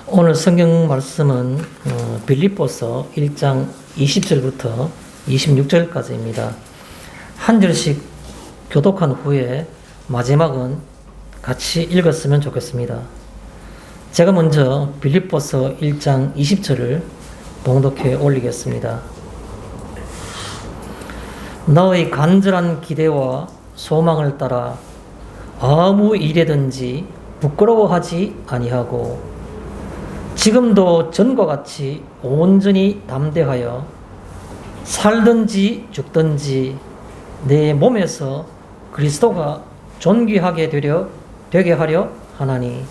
오늘 성경 말씀은 빌립보서 1장 20절부터 26절까지입니다. 한 절씩 교독한 후에 마지막은 같이 읽었으면 좋겠습니다. 제가 먼저 빌립보서 1장 20절을 봉독해 올리겠습니다. 너의 간절한 기대와 소망을 따라 아무 일에든지 부끄러워하지 아니하고 지금도 전과 같이 온전히 담대하여 살든지 죽든지 내 몸에서 그리스도가 존귀하게 되게 하려 하나니.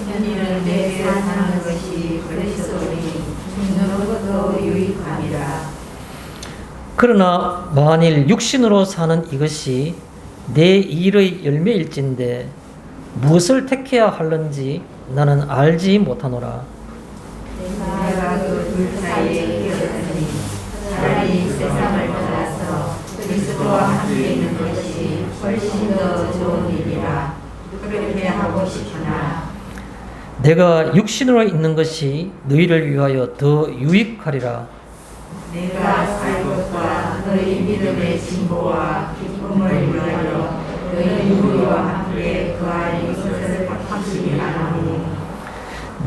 이는 내 사는 것이 그리스도니 죽는 것도 유익함이라. 그러나 만일 육신으로 사는 이것이 내 일의 열매일진데 무엇을 택해야 할는지 나는 알지 못하노라. 내가 그 둘 사이에 끼었으니 차라리 세상을 떠나서 그리스도와 함께 있는 것이 훨씬 더 좋은 일이라. 그렇게 하고 싶으나 내가 육신으로 있는 것이 너희를 위하여 더 유익하리라. 내가 살 것과 너희 믿음의 진보와 기쁨을 위하여 너희 우리와 함께 그 안에 있을 확실히 하나니.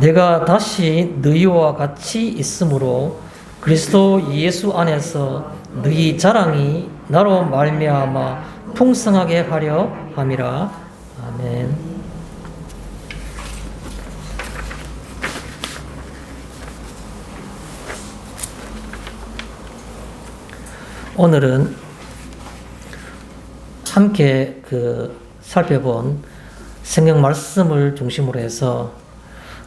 내가 다시 너희와 같이 있으므로 그리스도 예수 안에서 너희 자랑이 나로 말미암아 풍성하게 하려 함이라. 아멘. 오늘은 함께 살펴본 성경 말씀을 중심으로 해서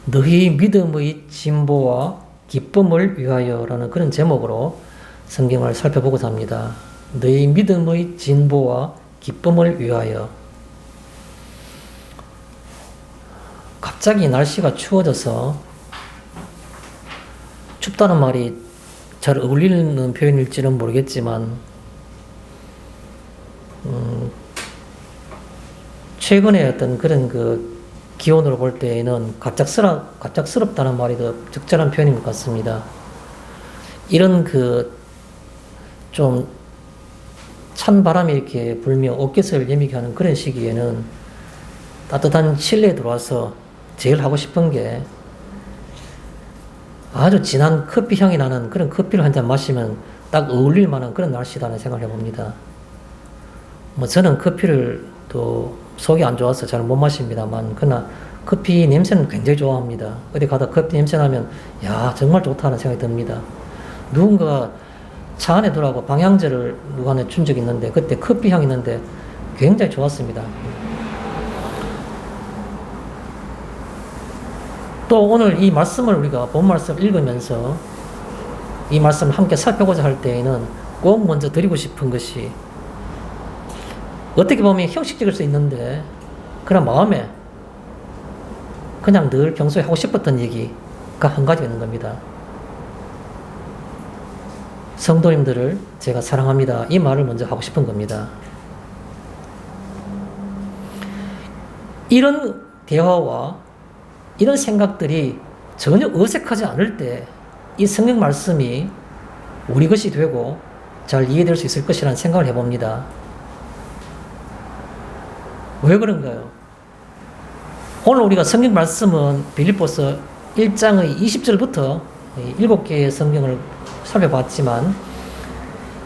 너희 믿음의 진보와 기쁨을 위하여라는 그런 제목으로 성경을 살펴보고자 합니다. 너희 믿음의 진보와 기쁨을 위하여. 갑자기 날씨가 추워져서 춥다는 말이 잘 어울리는 표현일지는 모르겠지만 최근에 어떤 그런 기온으로 볼 때에는 갑작스럽다는 말이 더 적절한 표현인 것 같습니다. 이런 좀 찬 바람이 이렇게 불며 어깨를 예미게 하는 그런 시기에는 따뜻한 실내에 들어와서 제일 하고 싶은 게 아주 진한 커피 향이 나는 그런 커피를 한 잔 마시면 딱 어울릴 만한 그런 날씨다는 생각을 해봅니다. 저는 커피를 또 속이 안 좋아서 잘 못 마십니다만, 그러나 커피 냄새는 굉장히 좋아합니다. 어디 가다 커피 냄새 나면, 야, 정말 좋다는 생각이 듭니다. 누군가 차 안에 들어가고 방향제를 누가 준 적이 있는데, 그때 커피 향이 있는데 굉장히 좋았습니다. 또 오늘 이 말씀을 우리가 본 말씀을 읽으면서 이 말씀을 함께 살펴보자 할 때에는 꼭 먼저 드리고 싶은 것이, 어떻게 보면 형식적일 수 있는데 그런 마음에 그냥 늘 평소에 하고 싶었던 얘기가 한 가지가 있는 겁니다. 성도님들을 제가 사랑합니다. 이 말을 먼저 하고 싶은 겁니다. 이런 대화와 이런 생각들이 전혀 어색하지 않을 때 이 성경 말씀이 우리 것이 되고 잘 이해될 수 있을 것이라는 생각을 해봅니다. 왜 그런가요? 오늘 우리가 성경 말씀은 빌립보서 1장의 20절부터 7개의 성경을 살펴봤지만,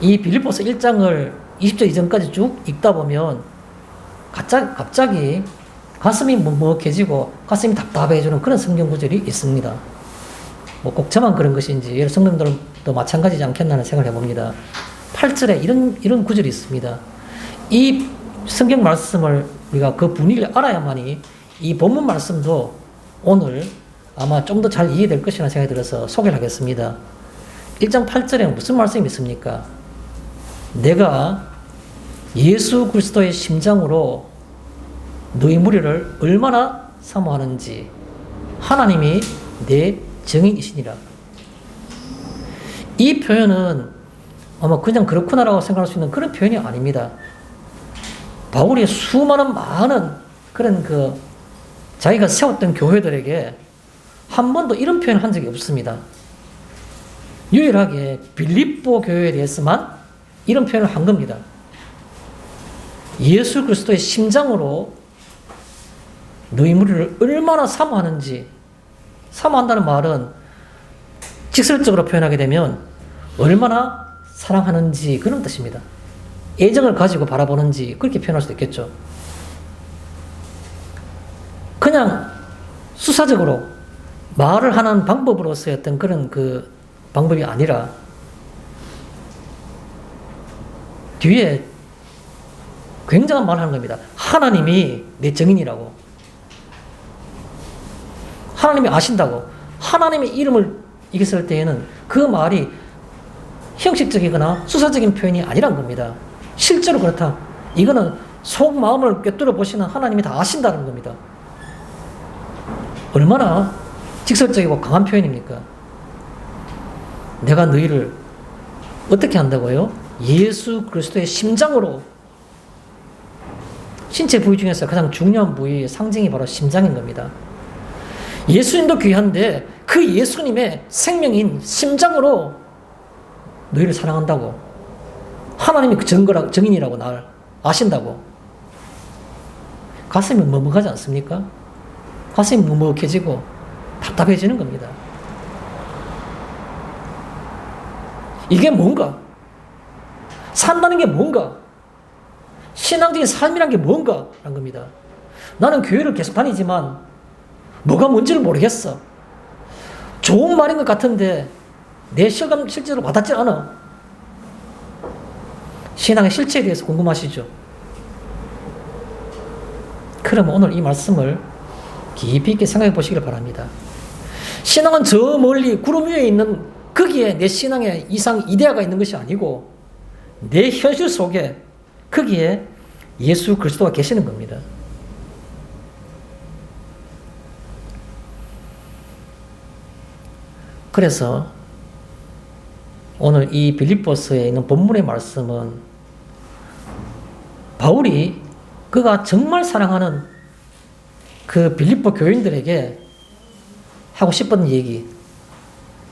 이 빌립보서 1장을 20절 이전까지 쭉 읽다 보면 갑자기 가슴이 먹먹해지고 가슴이 답답해지는 그런 성경 구절이 있습니다. 꼭 저만 그런 것인지 여러 성도들도 마찬가지지 않겠나는 생각을 해봅니다. 8절에 이런 구절이 있습니다. 이 성경 말씀을 우리가 그 분위기를 알아야만이 이 본문 말씀도 오늘 아마 좀 더 잘 이해될 것이라는 생각이 들어서 소개를 하겠습니다. 1장 8절에 무슨 말씀이 있습니까? 내가 예수 그리스도의 심장으로 너희 무리를 얼마나 사모하는지 하나님이 내 증인이시니라. 이 표현은 아마 그냥 그렇구나라고 생각할 수 있는 그런 표현이 아닙니다. 바울이 많은 그런 자기가 세웠던 교회들에게 한 번도 이런 표현을 한 적이 없습니다. 유일하게 빌립보 교회에 대해서만 이런 표현을 한 겁니다. 예수 그리스도의 심장으로 너희 무리를 얼마나 사모하는지, 사모한다는 말은 직설적으로 표현하게 되면 얼마나 사랑하는지 그런 뜻입니다. 애정을 가지고 바라보는지 그렇게 표현할 수도 있겠죠. 그냥 수사적으로 말을 하는 방법으로서의 어떤 그런 그 방법이 아니라 뒤에 굉장한 말을 하는 겁니다. 하나님이 내 증인이라고. 하나님이 아신다고. 하나님의 이름을 이겼을 때에는 그 말이 형식적이거나 수사적인 표현이 아니란 겁니다. 실제로 그렇다. 이거는 속마음을 꿰뚫어 보시는 하나님이 다 아신다는 겁니다. 얼마나 직설적이고 강한 표현입니까? 내가 너희를 어떻게 한다고요? 예수 그리스도의 심장으로. 신체 부위 중에서 가장 중요한 부위의 상징이 바로 심장인 겁니다. 예수님도 귀한데 그 예수님의 생명인 심장으로 너희를 사랑한다고. 하나님이 그 증인이라고 날 아신다고. 가슴이 먹먹하지 않습니까? 가슴이 먹먹해지고 답답해지는 겁니다. 이게 뭔가? 산다는 게 뭔가? 신앙적인 삶이란 게 뭔가? 라는 겁니다. 나는 교회를 계속 다니지만 뭐가 뭔지를 모르겠어. 좋은 말인 것 같은데 내 실제로 와닿지 않아. 신앙의 실체에 대해서 궁금하시죠? 그럼 오늘 이 말씀을 깊이 있게 생각해 보시길 바랍니다. 신앙은 저 멀리 구름 위에 있는 거기에 내 신앙의 이상 이데아가 있는 것이 아니고 내 현실 속에 거기에 예수 그리스도가 계시는 겁니다. 그래서 오늘 이 빌립보서에 있는 본문의 말씀은 바울이 그가 정말 사랑하는 그 빌립보 교인들에게 하고 싶었던 얘기,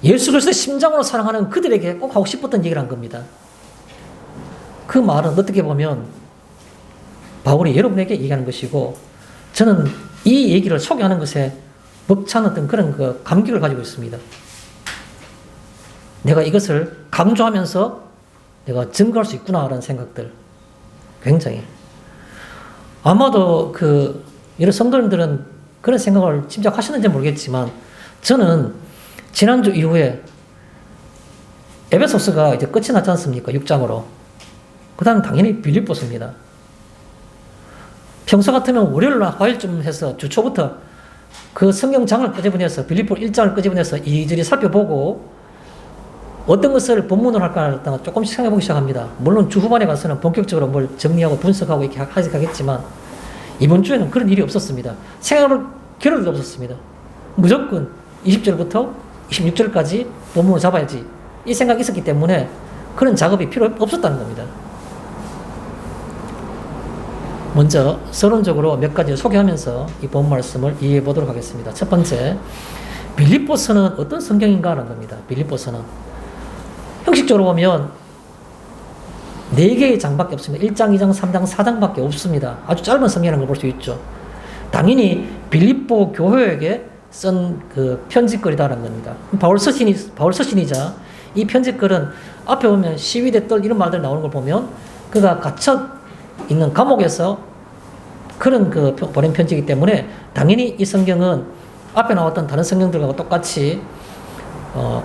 예수 그리스도의 심장으로 사랑하는 그들에게 꼭 하고 싶었던 얘기를 한 겁니다. 그 말은 어떻게 보면 바울이 여러분에게 얘기하는 것이고, 저는 이 얘기를 소개하는 것에 벅찬 어떤 그런 그 감격을 가지고 있습니다. 내가 이것을 강조하면서 내가 증거할 수 있구나라는 생각들, 굉장히. 아마도 여러 성도님들은 그런 생각을 짐작하시는지 모르겠지만, 저는 지난주 이후에 에베소서가 이제 끝이 났지 않습니까? 6장으로. 그 다음 당연히 빌립보서입니다. 평소 같으면 월요일날 화요일쯤 해서 주 초부터 그 성경장을 끄집어내서 빌립보 1장을 끄집어내서 이리저리 살펴보고 어떤 것을 본문으로 할까 조금씩 생각해보기 시작합니다. 물론 주 후반에 가서는 본격적으로 뭘 정리하고 분석하고 이렇게 하겠지만 이번 주에는 그런 일이 없었습니다. 생각을 겨를도 없었습니다. 무조건 20절부터 26절까지 본문을 잡아야지 이 생각이 있었기 때문에 그런 작업이 필요 없었다는 겁니다. 먼저 서론적으로 몇 가지 소개하면서 이 본 말씀을 이해해 보도록 하겠습니다. 첫 번째, 빌립보서는 어떤 성경인가 하는 겁니다. 빌립보서는 형식적으로 보면 4개의 장밖에 없습니다. 1장, 2장, 3장, 4장밖에 없습니다. 아주 짧은 성경이라는 걸 볼 수 있죠. 당연히 빌립보 교회에게 쓴 그 편지글이다라는 겁니다. 바울 서신이자 이 편지글은 앞에 보면 시위대 떨 이런 말들 나오는 걸 보면 그가 갇혀 있는 감옥에서 그런 그 보낸 편지이기 때문에 당연히 이 성경은 앞에 나왔던 다른 성경들과 똑같이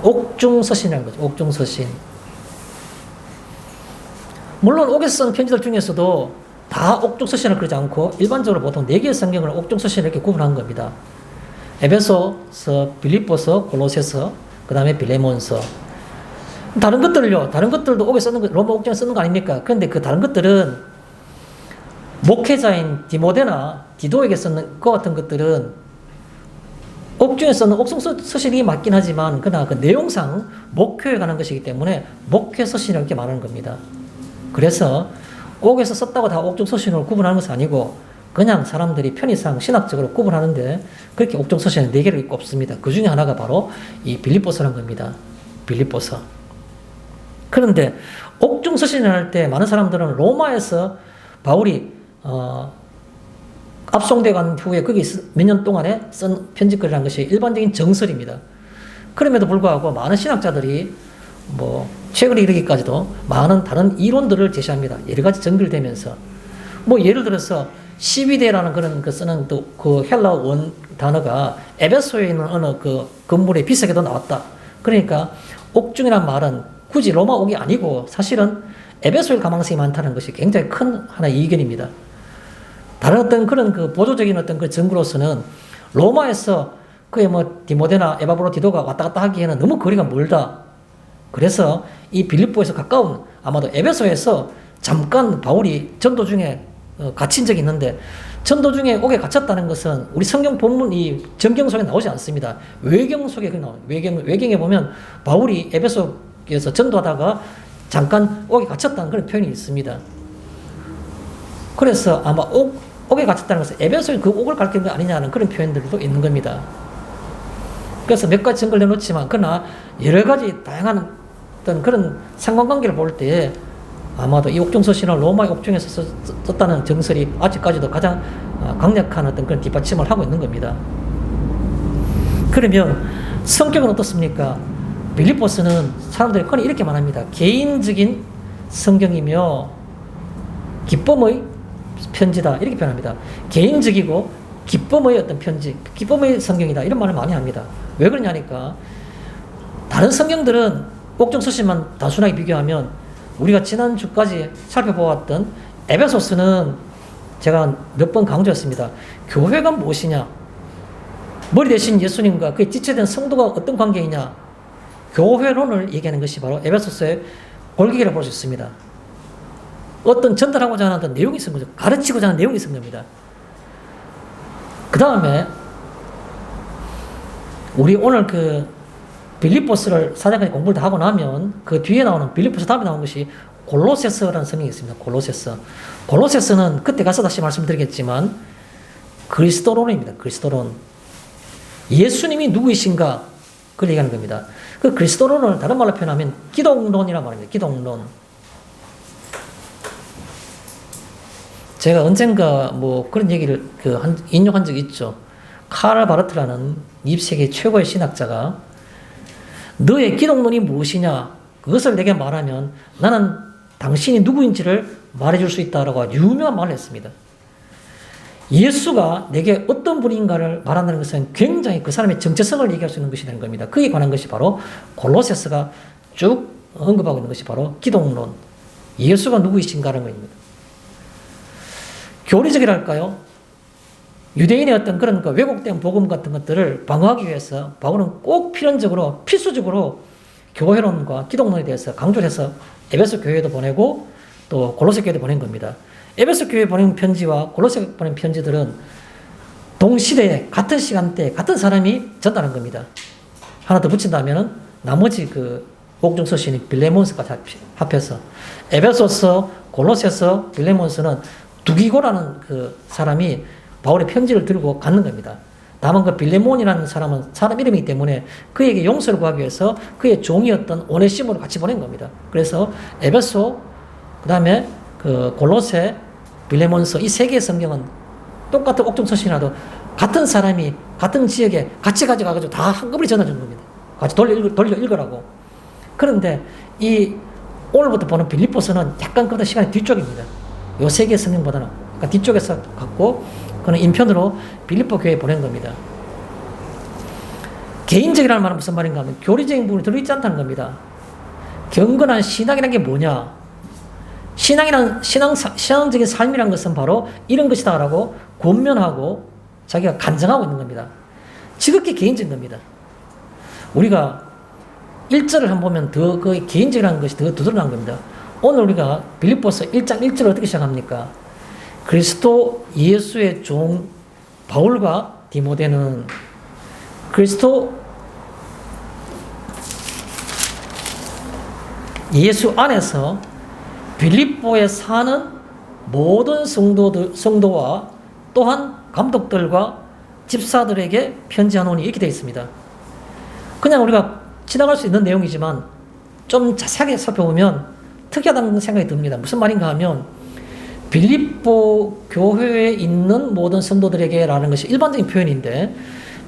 옥중서신이라는 거죠. 옥중서신. 물론 옥에서 쓴 편지들 중에서도 다 옥중서신을 그러지 않고 일반적으로 보통 4개의 성경을 옥중서신 이렇게 구분한 겁니다. 에베소서, 빌립보서, 골로새서, 그 다음에 빌레몬서. 다른 것들도 옥에 쓰는 거, 로마 옥중에 쓰는 거 아닙니까? 그런데 그 다른 것들은 목회자인 디모데나 디도에게 쓰는 것 같은 것들은 옥중에 쓰는 옥중서신이 맞긴 하지만 그러나 그 내용상 목회에 관한 것이기 때문에 목회서신이라고 이렇게 말하는 겁니다. 그래서 옥에서 썼다고 다 옥중서신으로 구분하는 것은 아니고 그냥 사람들이 편의상 신학적으로 구분하는데 그렇게 옥중서신은 4개를 꼽습니다. 그 중에 하나가 바로 이 빌립보서라는 겁니다. 빌립보서. 그런데 옥중서신을 할 때 많은 사람들은 로마에서 바울이 압송돼 간 후에 거기 몇 년 동안에 쓴 편지글이라는 것이 일반적인 정설입니다. 그럼에도 불구하고 많은 신학자들이 뭐 최근에 이르기까지도 많은 다른 이론들을 제시합니다. 여러 가지 전결되면서 뭐 예를 들어서 시비데라는 그런 그 쓰는 그 헬라 원 단어가 에베소에 있는 어느 그 건물에 비슷하게도 나왔다. 그러니까 옥중이란 말은 굳이 로마 옥이 아니고 사실은 에베소일 가망성이 많다는 것이 굉장히 큰 하나의 이견입니다. 다른 어떤 그런 그 보조적인 어떤 그 증거로서는 로마에서 그의 뭐 디모데나 에바브로 디도가 왔다 갔다 하기에는 너무 거리가 멀다. 그래서 이 빌립보에서 가까운 아마도 에베소에서 잠깐 바울이 전도 중에 갇힌 적이 있는데 전도 중에 옥에 갇혔다는 것은 우리 성경 본문 이 전경 속에 나오지 않습니다. 외경 속에 나와요. 외경에 보면 바울이 에베소에서 전도하다가 잠깐 옥에 갇혔다는 그런 표현이 있습니다. 그래서 아마 옥에 갇혔다는 것은 에베소에 그 옥을 가리키는 거 아니냐는 그런 표현들도 있는 겁니다. 그래서 몇 가지 증거를 내놓지만 그러나 여러 가지 다양한 어떤 그런 상관관계를 볼 때 아마도 이 옥중서신을 로마의 옥중에서 썼다는 정설이 아직까지도 가장 강력한 어떤 그런 뒷받침을 하고 있는 겁니다. 그러면 성격은 어떻습니까? 빌립보서는 사람들이 흔히 이렇게 말합니다. 개인적인 성경이며 기쁨의 편지다 이렇게 표현합니다. 개인적이고 기쁨의 어떤 편지, 기쁨의 성경이다 이런 말을 많이 합니다. 왜 그러냐니까 다른 성경들은 옥중서신만 단순하게 비교하면 우리가 지난주까지 살펴보았던 에베소서는 제가 몇 번 강조했습니다. 교회가 무엇이냐? 머리 대신 예수님과 그에 지체된 성도가 어떤 관계이냐? 교회론을 얘기하는 것이 바로 에베소서의 골기를 볼 수 있습니다. 어떤 전달하고자 하는 어떤 내용이 있는 거죠. 가르치고자 하는 내용이 있는 겁니다. 그 다음에 우리 오늘 그 빌립보서를 4장까지 공부를 다 하고 나면 그 뒤에 나오는 빌립보서 다음에 나오는 것이 골로새서라는 성경이 있습니다. 골로새서. 골로새서는 그때 가서 다시 말씀드리겠지만 그리스도론입니다. 그리스도론. 예수님이 누구이신가? 그걸 얘기하는 겁니다. 그 그리스도론을 다른 말로 표현하면 기독론이라는 말입니다. 기독론. 제가 언젠가 뭐 그런 얘기를 인용한 적이 있죠. 카를 바르트라는 20세기 최고의 신학자가 너의 기독론이 무엇이냐? 그것을 내게 말하면 나는 당신이 누구인지를 말해줄 수 있다라고 유명한 말을 했습니다. 예수가 내게 어떤 분인가를 말한다는 것은 굉장히 그 사람의 정체성을 얘기할 수 있는 것이 되는 겁니다. 그에 관한 것이 바로 골로새서가 쭉 언급하고 있는 것이 바로 기독론. 예수가 누구이신가라는 것입니다. 교리적이랄까요? 유대인의 어떤 그런 그 왜곡된 복음 같은 것들을 방어하기 위해서 바울은 꼭 필연적으로 필수적으로 교회론과 기독론에 대해서 강조를 해서 에베소 교회에도 보내고 또 골로새 교회에도 보낸 겁니다. 에베소 교회에 보낸 편지와 골로새 보낸 편지들은 동시대에 같은 시간대에 같은 사람이 전달한 겁니다. 하나 더 붙인다면은 나머지 그 옥중서신이 빌레몬서까지 합해서 에베소서, 골로새서, 빌레몬서는 두기고라는 그 사람이 바울의 편지를 들고 갖는 겁니다. 다만 그 빌레몬이라는 사람은 사람 이름이기 때문에 그에게 용서를 구하기 위해서 그의 종이었던 오네시모를 같이 보낸 겁니다. 그래서 에베소, 그 다음에 그 골로새, 빌레몬서 이 세 개의 성경은 똑같은 옥중서신이라도 같은 사람이 같은 지역에 같이 가져가가지고 다 한꺼번에 전해준 겁니다. 같이 돌려 읽으라고. 그런데 이 오늘부터 보는 빌립보서는 약간 그보다 시간이 뒤쪽입니다. 요 세 개의 성경보다는 그러니까 뒤쪽에서 갖고 그는 인편으로 빌립보 교회에 보낸 겁니다. 개인적이라는 말은 무슨 말인가 하면 교리적인 부분이 들어있지 않다는 겁니다. 경건한 신앙이라는 게 뭐냐? 신앙적인 삶이라는 것은 바로 이런 것이다라고 권면하고 자기가 간증하고 있는 겁니다. 지극히 개인적인 겁니다. 우리가 1절을 한번 보면 더 그 개인적이라는 것이 더 드러난 겁니다. 오늘 우리가 빌립보서 1장 1절을 어떻게 시작합니까? 그리스도 예수의 종 바울과 디모데는 그리스도 예수 안에서 빌립보에 사는 모든 성도와 또한 감독들과 집사들에게 편지하노니 이렇게 되어 있습니다. 그냥 우리가 지나갈 수 있는 내용이지만 좀 자세하게 살펴보면 특이하다는 생각이 듭니다. 무슨 말인가 하면 빌립보 교회에 있는 모든 성도들에게 라는 것이 일반적인 표현인데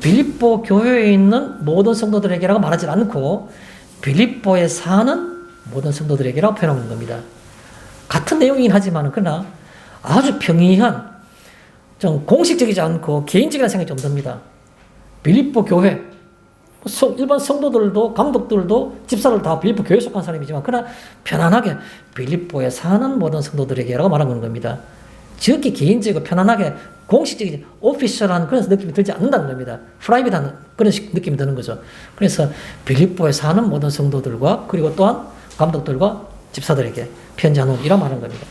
빌립보 교회에 있는 모든 성도들에게라고 말하지 않고 빌립보에 사는 모든 성도들에게라고 표현하는 겁니다. 같은 내용이긴 하지만 그러나 아주 평이한 좀 공식적이지 않고 개인적인 생각이 좀 듭니다. 빌립보 교회 일반 성도들도 감독들도 집사들 다 빌립보 교회에 속한 사람이지만 그러나 편안하게 빌립보에 사는 모든 성도들에게라고 말하는 겁니다. 지극히 개인적이고 편안하게 공식적이지 오피셜한 그런 느낌이 들지 않는다는 겁니다. 프라이빗한 그런 느낌이 드는 거죠. 그래서 빌립보에 사는 모든 성도들과 그리고 또한 감독들과 집사들에게 편지하는 이라 말하는 겁니다.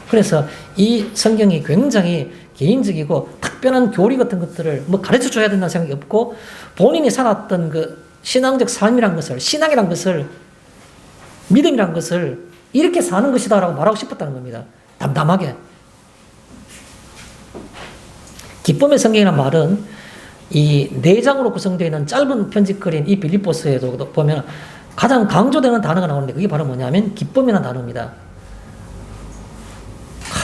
그래서 이 성경이 굉장히 개인적이고 특별한 교리 같은 것들을 뭐 가르쳐 줘야 된다는 생각이 없고 본인이 살았던 그 신앙적 삶이란 것을 신앙이란 것을 믿음이란 것을 이렇게 사는 것이다라고 말하고 싶었다는 겁니다. 담담하게. 기쁨의 성경이라는 말은 이 4장으로 구성되어 있는 짧은 편집글인 이 빌립보서에도 보면 가장 강조되는 단어가 나오는데 그게 바로 뭐냐면 기쁨이라는 단어입니다.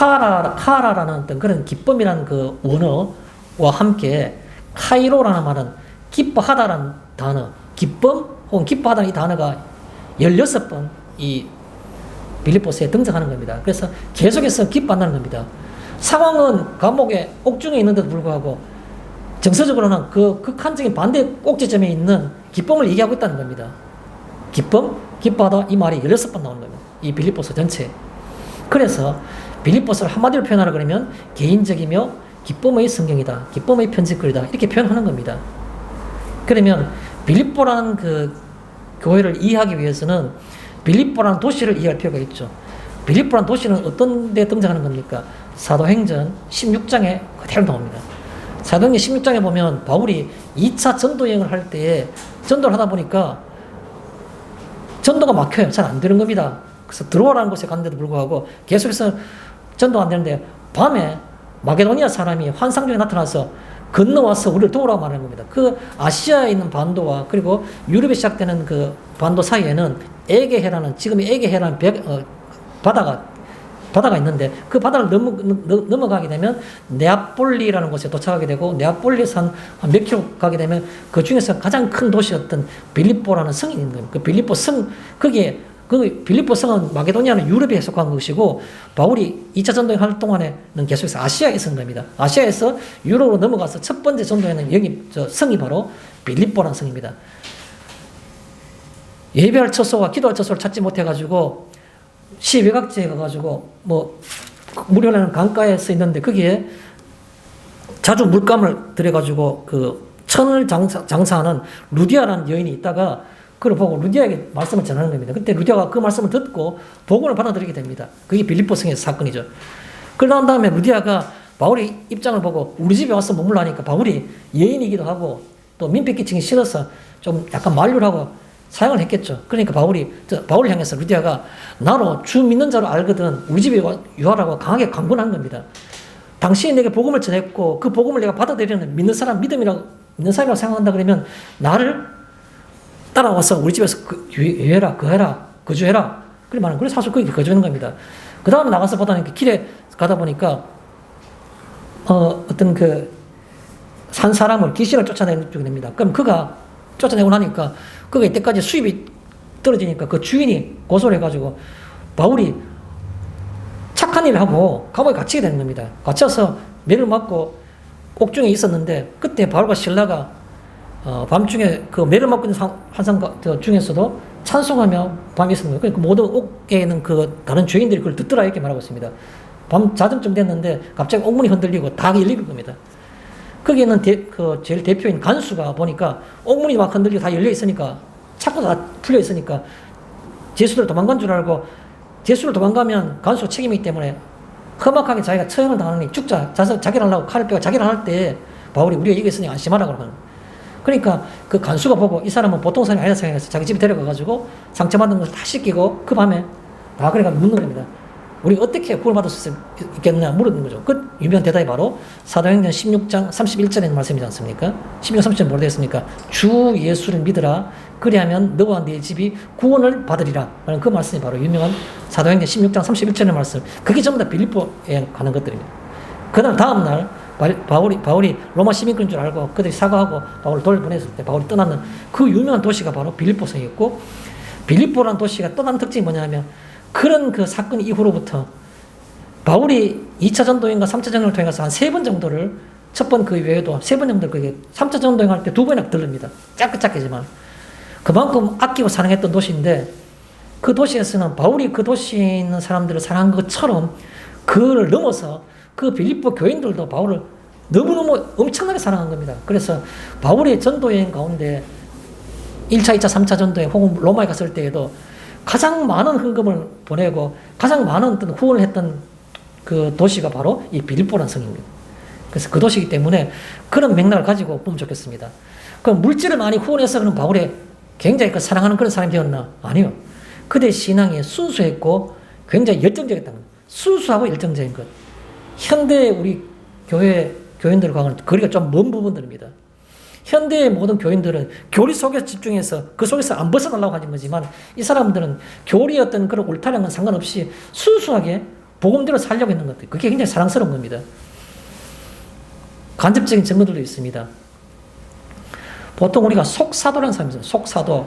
카라라는 어떤 그런 기쁨이라는 그 원어와 함께 카이로라는 말은 기뻐하다라는 단어, 기쁨 혹은 기뻐하다는 이 단어가 16번 이 빌립보서에 등장하는 겁니다. 그래서 계속해서 기뻐한다는 겁니다. 상황은 감옥의 옥중에 있는데도 불구하고 정서적으로는 그 극한적인 반대 꼭지점에 있는 기쁨을 얘기하고 있다는 겁니다. 기쁨, 기뻐하다 이 말이 16번 나오는 겁니다. 이 빌립보서 전체에. 그래서 빌립보서를 한마디로 표현하라 그러면 개인적이며 기쁨의 성경이다. 기쁨의 편집글이다. 이렇게 표현하는 겁니다. 그러면 빌립보라는 그 교회를 이해하기 위해서는 빌립보라는 도시를 이해할 필요가 있죠. 빌립보라는 도시는 어떤 데 등장하는 겁니까? 사도행전 16장에 그대로 나옵니다. 사도행전 16장에 보면 바울이 2차 전도 여행을 할 때에 전도를 하다 보니까 전도가 막혀요. 잘 안 되는 겁니다. 그래서 들어오라는 곳에 갔는데도 불구하고 계속해서 전도가 안 되는데 밤에 마게도니아 사람이 환상 중에 나타나서 건너와서 우리를 도우라고 말하는 겁니다. 그 아시아에 있는 반도와 그리고 유럽에 시작되는 그 반도 사이에는 에게해라는 지금의 에게해라는 바다가 있는데 그 바다를 넘어가게 되면 네아폴리라는 곳에 도착하게 되고 네아폴리에서 한 몇 킬로 가게 되면 그 중에서 가장 큰 도시였던 빌립보라는 성이 있는 거예요. 그 빌립보 성 거기에 그 빌립보 성은 마게도니아는 유럽에 속한 것이고 바울이 2차 전도행 할 동안에는 계속해서 아시아에 있었던 겁니다. 아시아에서 유럽으로 넘어가서 첫 번째 전도에는 여기 성이 바로 빌립보라는 성입니다. 예배할 처소와 기도할 처소를 찾지 못해가지고 시외각지에 가가지고 뭐 무료라는 강가에 서 있는데 거기에 자주 물감을 들여가지고 그 천을 장사하는 루디아라는 여인이 있다가 그걸 보고 루디아에게 말씀을 전하는 겁니다. 그때 루디아가 그 말씀을 듣고 복음을 받아들이게 됩니다. 그게 빌립보 성의 사건이죠. 그러고 난 다음에 루디아가 바울의 입장을 보고 우리 집에 와서 머물러 하니까 바울이 여인이기도 하고 또 민폐 끼치기 싫어서 좀 약간 만류를 하고 사용을 했겠죠. 그러니까 바울을 향해서 루디아가 나로 주 믿는 자로 알거든 우리 집에 유하라고 강하게 강권한 겁니다. 당신이 내게 복음을 전했고 그 복음을 내가 받아들이는 믿는 사람이라고 생각한다 그러면 나를 따라와서 우리 집에서 유해라, 거주해라. 그래 말하는 그래서 사실 거기 거주하는 겁니다. 그 다음에 나가서 보다는 길에 가다 보니까 어떤 그 산 사람을 귀신을 쫓아내는 쪽이 됩니다. 그럼 그가 쫓아내고 나니까 그가 이때까지 수입이 떨어지니까 그 주인이 고소를 해가지고 바울이 착한 일을 하고 감옥에 갇히게 되는 겁니다. 갇혀서 매를 맞고 옥중에 있었는데 그때 바울과 실라가 밤중에 그 매를 맞고 있는 환상 중에서도 찬송하며 밤에 있었는 거예요. 그러니까 모든 옥에 있는 그 다른 죄인들이 그걸 듣더라 이렇게 말하고 있습니다. 밤 자정쯤 됐는데 갑자기 옥문이 흔들리고 다 열리는 겁니다. 거기에는 제일 대표인 간수가 보니까 옥문이 막 흔들리고 다 열려 있으니까 자꾸 다 풀려 있으니까 제수들 도망간 줄 알고 제수를 도망가면 간수가 책임이기 때문에 험악하게 자기가 처형을 당하니 죽자 자기를 하려고 칼을 빼고 자기를 할 때 바울이 우리가 여기 있으니 안심하라고 하는 거예요. 그러니까 그 간수가 보고 이 사람은 보통 사람이 아니다 생각해서 자기 집에 데려가가지고 상처받은 것을 다 씻기고 그 밤에 다 그래가 묻는 겁니다. 우리가 어떻게 구원받을 수 있겠느냐 물었는 거죠. 그 유명한 대답이 바로 사도행전 16장 31절에 있는 말씀이지 않습니까? 16, 30절 뭐라 되었습니까? 주 예수를 믿으라. 그리하면 너와 네 집이 구원을 받으리라. 라는 그 말씀이 바로 유명한 사도행전 16장 31절의 말씀. 그게 전부 다 빌립보에 가는 것들입니다. 그날 다음날 바울이 로마 시민권인 줄 알고 그들이 사과하고 바울을 돌보냈을 때 바울이 떠나는 그 유명한 도시가 바로 빌립보성이었고, 빌립보라는 도시가 또 다른 특징이 뭐냐면 그런 그 사건 이후로부터 바울이 2차 전도행과 3차 전도행을 통해서 한 3번 정도를, 첫 번 그 외에도 3번 정도, 그게 3차 전도행 할 때 2번이나 들릅니다. 짧게지만 그만큼 아끼고 사랑했던 도시인데, 그 도시에서는 바울이 그 도시에 있는 사람들을 사랑한 것처럼 그를 넘어서 그 빌립보 교인들도 바울을 너무너무 엄청나게 사랑한 겁니다. 그래서 바울의 전도여행 가운데 1차, 2차, 3차 전도여행 혹은 로마에 갔을 때에도 가장 많은 헌금을 보내고 가장 많은 어떤 후원을 했던 그 도시가 바로 이 빌립보라는 성입니다. 그래서 그 도시이기 때문에 그런 맥락을 가지고 보면 좋겠습니다. 그럼 물질을 많이 후원해서 그런 바울의 굉장히 그 사랑하는 그런 사람이 되었나? 아니요. 그대 신앙이 순수했고 굉장히 열정적이었다는 겁니다. 순수하고 열정적인 것. 현대 우리 교인들과는 거리가 좀 먼 부분들입니다. 현대의 모든 교인들은 교리 속에서 집중해서 그 속에서 안 벗어나려고 하는 거지만, 이 사람들은 교리의 어떤 그런 울타리는 상관없이 순수하게 복음대로 살려고 했는 것들. 그게 굉장히 사랑스러운 겁니다. 간접적인 증거들도 있습니다. 보통 우리가 속사도라는 사람이 있어요. 속사도.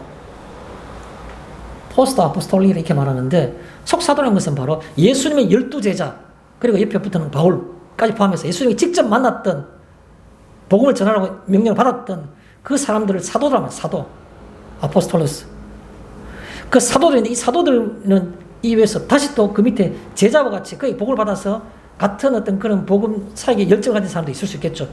포스트 아포스톨리 이렇게 말하는데, 속사도라는 것은 바로 예수님의 12제자, 그리고 옆에 붙는 바울까지 포함해서 예수님이 직접 만났던, 복음을 전하라고 명령을 받았던 그 사람들을 사도라면 사도, 아포스톨로스. 그 사도들인데 이 사도들은 이외에서 다시 또 그 밑에 제자와 같이 거의 복을 받아서 같은 어떤 그런 복음 사역에 열정을 가진 사람도 있을 수 있겠죠.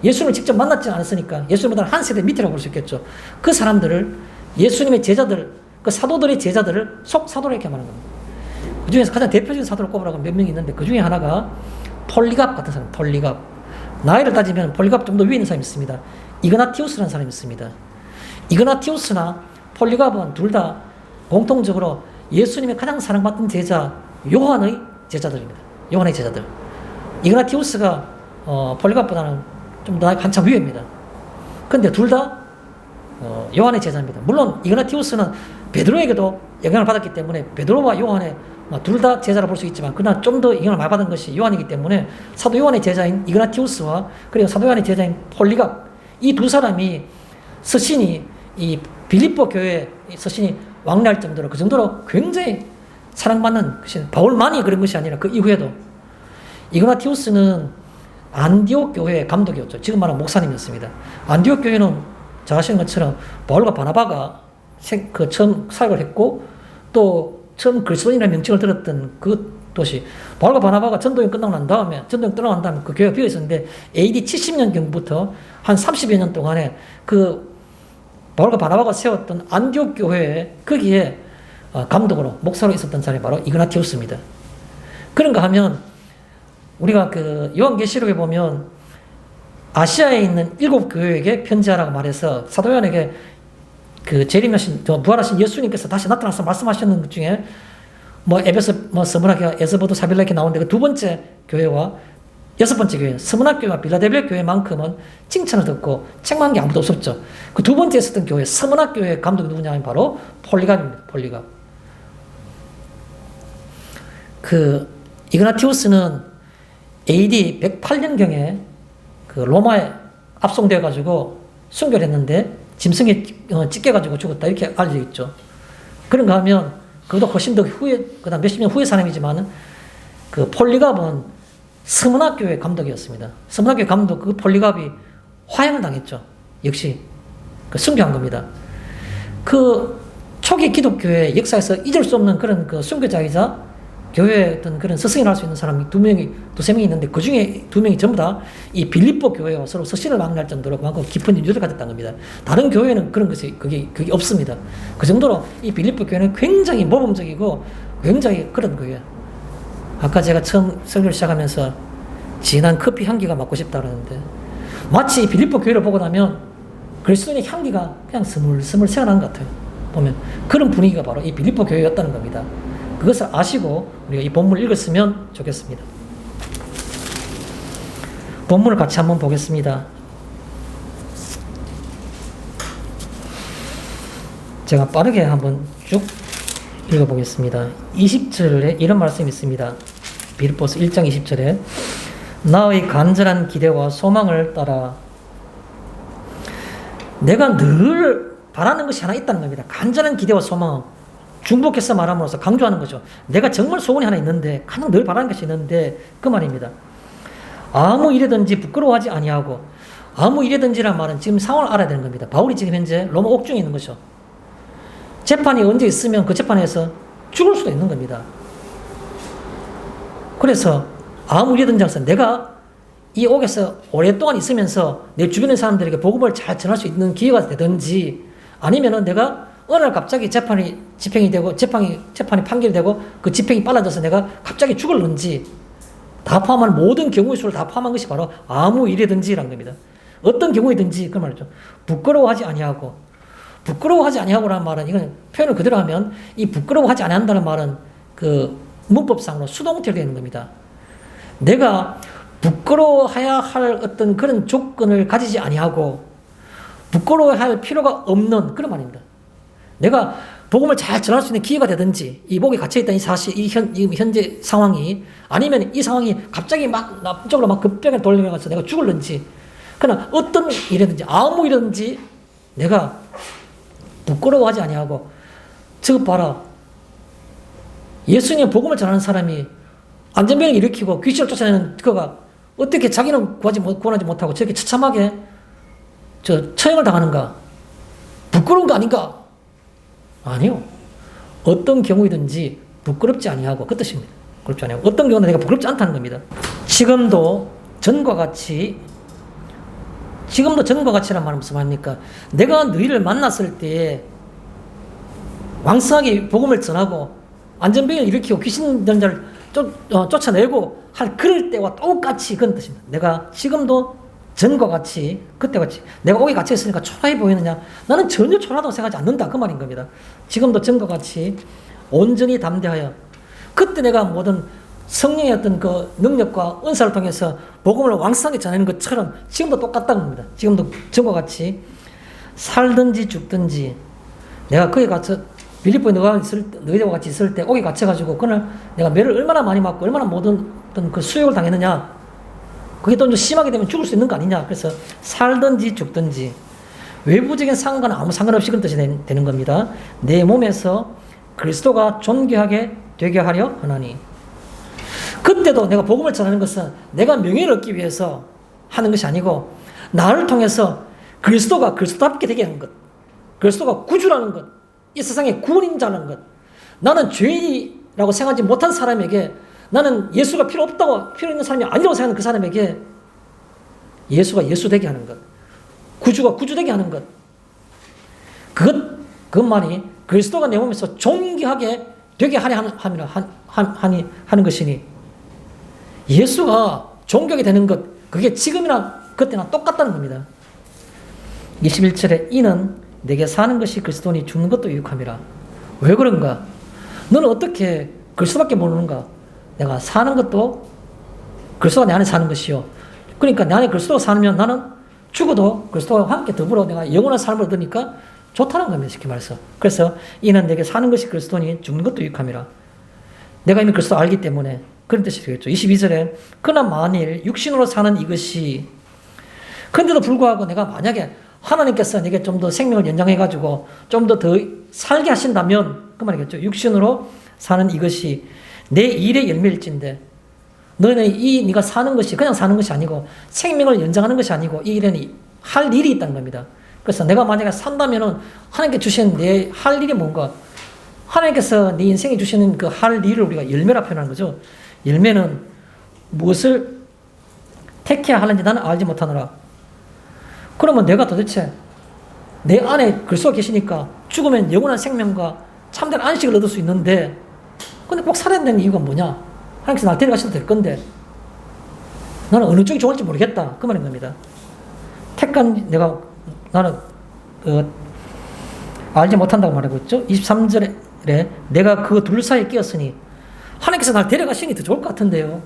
예수님을 직접 만났지 않았으니까 예수님보다 한 세대 밑이라고 볼 수 있겠죠. 그 사람들을 예수님의 제자들, 그 사도들의 제자들을 속사도로 이렇게 말하는 겁니다. 그 중에서 가장 대표적인 사도를 꼽으라고 몇 명이 있는데, 그 중에 하나가 폴리갑 같은 사람, 폴리갑. 나이를 따지면 폴리갑 좀 더 위에 있는 사람이 있습니다. 이그나티우스라는 사람이 있습니다. 이그나티우스나 폴리갑은 둘 다 공통적으로 예수님의 가장 사랑받던 제자 요한의 제자들입니다. 요한의 제자들. 이그나티우스가 폴리갑보다는 좀 더 한참 위에입니다. 그런데 둘 다 요한의 제자입니다. 물론 이그나티우스는 베드로에게도 영향을 받았기 때문에 베드로와 요한의 둘 다 제자라 볼 수 있지만, 그러나 좀 더 영향을 많이 받은 것이 요한이기 때문에 사도 요한의 제자인 이그나티우스와 그리고 사도 요한의 제자인 폴리갑, 이 두 사람이 서신이 이 빌립보 교회에 서신이 왕래할 정도로, 그 정도로 굉장히 사랑받는 것이, 바울만이 그런 것이 아니라 그 이후에도. 이그나티우스는 안디옥 교회의 감독이었죠. 지금 말하는 목사님이었습니다. 안디옥 교회는 잘 아시는 것처럼 바울과 바나바가 처음 사역을 했고, 또 처음 그리스도인이라는 명칭을 들었던 그 도시, 바울과 바나바가 전도행 끝나고 난 다음에, 전도행 떠나간 다음에 그 교회가 비어 있었는데, AD 70년경부터 한 30여 년 동안에 그 바울과 바나바가 세웠던 안디옥 교회에, 거기에 감독으로, 목사로 있었던 사람이 바로 이그나티우스입니다. 그런가 하면 우리가 그 요한계시록에 보면 아시아에 있는 7교회에게 편지하라고 말해서 사도 요한에게 그 재림하신, 부활하신 예수님께서 다시 나타나서 말씀하셨는 것 중에 에베소, 스무나, 에스보도, 사빌라 이렇게 나오는데, 그 두 번째 교회와 여섯 번째 교회, 스무나 교회와 빌라델비아 교회만큼은 칭찬을 듣고 책망한 게 아무도 없었죠. 그 두 번째 있었던 교회, 스무나 교회 감독이 누구냐면 바로 폴리갑입니다. 폴리갑. 그 이그나티우스는 AD 108년경에 그 로마에 압송되어가지고 순교를 했는데 짐승에 찢겨가지고 죽었다, 이렇게 알려져 있죠. 그런가 하면 그보다 훨씬 더 후에, 그다음 몇십 년 후의 사람이지만, 그 폴리갑은 스무나교회 감독이었습니다. 스무나교회 감독, 그 폴리갑이 화형을 당했죠. 역시 그 순교한 겁니다. 그 초기 기독교의 역사에서 잊을 수 없는 그런 그 순교자이자 교회의 어떤 그런 스승이라 할 수 있는 사람이 두세 명이 있는데, 그 중에 2명이 전부 다 이 빌립보 교회와 서로 서신을 왕래할 정도로 그만큼 깊은 인연을 가졌다는 겁니다. 다른 교회는 그런 것이, 그게 없습니다. 그 정도로 이 빌립보 교회는 굉장히 모범적이고 굉장히 그런 교회예요. 아까 제가 처음 설교를 시작하면서 진한 커피 향기가 맡고 싶다 그러는데, 마치 이 빌립보 교회를 보고 나면 그리스도인의 향기가 그냥 스물스물 새어나는 것 같아요. 보면 그런 분위기가 바로 이 빌립보 교회였다는 겁니다. 그것을 아시고 우리가 이 본문을 읽었으면 좋겠습니다. 본문을 같이 한번 보겠습니다. 제가 빠르게 한번 쭉 읽어보겠습니다. 20절에 이런 말씀이 있습니다. 빌립보서 1장 20절에 나의 간절한 기대와 소망을 따라 내가 늘 바라는 것이 하나 있다는 겁니다. 간절한 기대와 소망. 중복해서 말함으로써 강조하는 거죠. 내가 정말 소원이 하나 있는데, 가장 늘 바라는 것이 있는데, 그 말입니다. 아무 일이든지 부끄러워하지 아니하고, 아무 일이든지란 말은 지금 상황을 알아야 되는 겁니다. 바울이 지금 현재 로마 옥중에 있는 거죠. 재판이 언제 있으면 그 재판에서 죽을 수도 있는 겁니다. 그래서 아무 일이든지 항상 내가 이 옥에서 오랫동안 있으면서 내 주변의 사람들에게 복음을 잘 전할 수 있는 기회가 되든지, 아니면은 내가 어느 날 갑자기 재판이 집행이 되고 재판이 판결이 되고 그 집행이 빨라져서 내가 갑자기 죽을는지, 다 포함한 모든 경우의 수를 다 포함한 것이 바로 아무 일이든지라는 겁니다. 어떤 경우이든지 그 말이죠. 부끄러워하지 아니하고, 부끄러워하지 아니하고라는 말은, 이건 표현을 그대로 하면 이 부끄러워하지 아니한다는 말은 그 문법상으로 수동태로 되어 있는 겁니다. 내가 부끄러워해야 할 어떤 그런 조건을 가지지 아니하고 부끄러워할 필요가 없는 그런 말입니다. 내가 복음을 잘 전할 수 있는 기회가 되든지, 이 목에 갇혀있던 이 사실, 이 현재 상황이, 아니면 이 상황이 갑자기 막 남쪽으로 막 급격하게 돌려가서 내가 죽을는지, 그러나 어떤 일이든지 아무 일이든지 내가 부끄러워하지 아니하고, 저것 봐라, 예수님 복음을 전하는 사람이 안전병을 일으키고 귀신을 쫓아내는 그가 어떻게 자기는 구원하지 못하고 저렇게 처참하게 처형을 당하는가? 부끄러운 거 아닌가? 아니요. 어떤 경우이든지 부끄럽지 아니하고, 그 뜻입니다. 부끄럽지 아니하고, 어떤 경우는 내가 부끄럽지 않다는 겁니다. 지금도 전과 같이란 말은 무슨 말입니까? 내가 너희를 만났을 때 왕성하게 복음을 전하고 안전병을 일으키고 귀신 들린 자를 쫓아내고 할 그럴 때와 똑같이 그런 뜻입니다. 내가 지금도 전과 같이, 그때 같이, 내가 옥에 갇혀 있으니까 초라해 보이느냐? 나는 전혀 초라하다고 생각하지 않는다. 그 말인 겁니다. 지금도 전과 같이 온전히 담대하여, 그때 내가 모든 성령의 어떤 그 능력과 은사를 통해서 복음을 왕성하게 전하는 것처럼 지금도 똑같다는 겁니다. 지금도 전과 같이 살든지 죽든지, 내가 거기 갇혀 빌립보에 너희들과 같이 있을 때 옥에 갇혀가지고 그날 내가 매를 얼마나 많이 맞고 얼마나 모든 어떤 그 수욕을 당했느냐, 그게 또 좀 심하게 되면 죽을 수 있는 거 아니냐. 그래서 살든지 죽든지 외부적인 상관은 아무 상관없이 그런 뜻이 되는 겁니다. 내 몸에서 그리스도가 존귀하게 되게 하려 하나니. 그때도 내가 복음을 전하는 것은 내가 명예를 얻기 위해서 하는 것이 아니고, 나를 통해서 그리스도가 그리스도답게 되게 하는 것, 그리스도가 구주라는 것, 이 세상의 구원인자라는 것, 나는 죄인이라고 생각하지 못한 사람에게, 나는 예수가 필요 있는 사람이 아니라고 생각하는 그 사람에게 예수가 예수 되게 하는 것, 구주가 구주 되게 하는 것, 그것만이 그리스도가 내 몸에서 존귀하게 되게 하려 하는 것이니, 예수가 존귀하게 되는 것, 그게 지금이나 그때나 똑같다는 겁니다. 21절에 이는 내게 사는 것이 그리스도니 죽는 것도 유익함이라. 왜 그런가? 너는 어떻게 그리스도밖에 모르는가? 내가 사는 것도 그리스도가 내 안에 사는 것이요. 그러니까 내 안에 그리스도가 살면 나는 죽어도 그리스도와 함께 더불어 내가 영원한 삶을 얻으니까 좋다는 겁니다. 쉽게 말해서. 그래서 이는 내게 사는 것이 그리스도니 죽는 것도 유익함이라. 내가 이미 그리스도 알기 때문에 그런 뜻이 되겠죠. 22절에 그러나 만일 육신으로 사는 이것이, 그런데도 불구하고 내가 만약에 하나님께서 내게 좀 더 생명을 연장해가지고 좀 더 살게 하신다면, 그 말이겠죠. 육신으로 사는 이것이 내 일의 열매일진데, 너는 네가 사는 것이 그냥 사는 것이 아니고 생명을 연장하는 것이 아니고 이 일에는 할 일이 있다는 겁니다. 그래서 내가 만약에 산다면은 하나님께 주신 내 할 일이 뭔가, 하나님께서 네 인생에 주시는 그 할 일을 우리가 열매라 표현하는 거죠. 열매는 무엇을 택해야 하는지 나는 알지 못하노라. 그러면 내가 도대체 내 안에 그리스도가 계시니까 죽으면 영원한 생명과 참된 안식을 얻을 수 있는데, 근데 꼭 살아야 되는 이유가 뭐냐? 하나님께서 날 데려가셔도 될 건데 나는 어느 쪽이 좋을지 모르겠다. 그 말인 겁니다. 나는 알지 못한다고 말하고 있죠. 23절에 그래, 내가 그 둘 사이에 끼었으니 하나님께서 날 데려가시는 게 더 좋을 것 같은데요.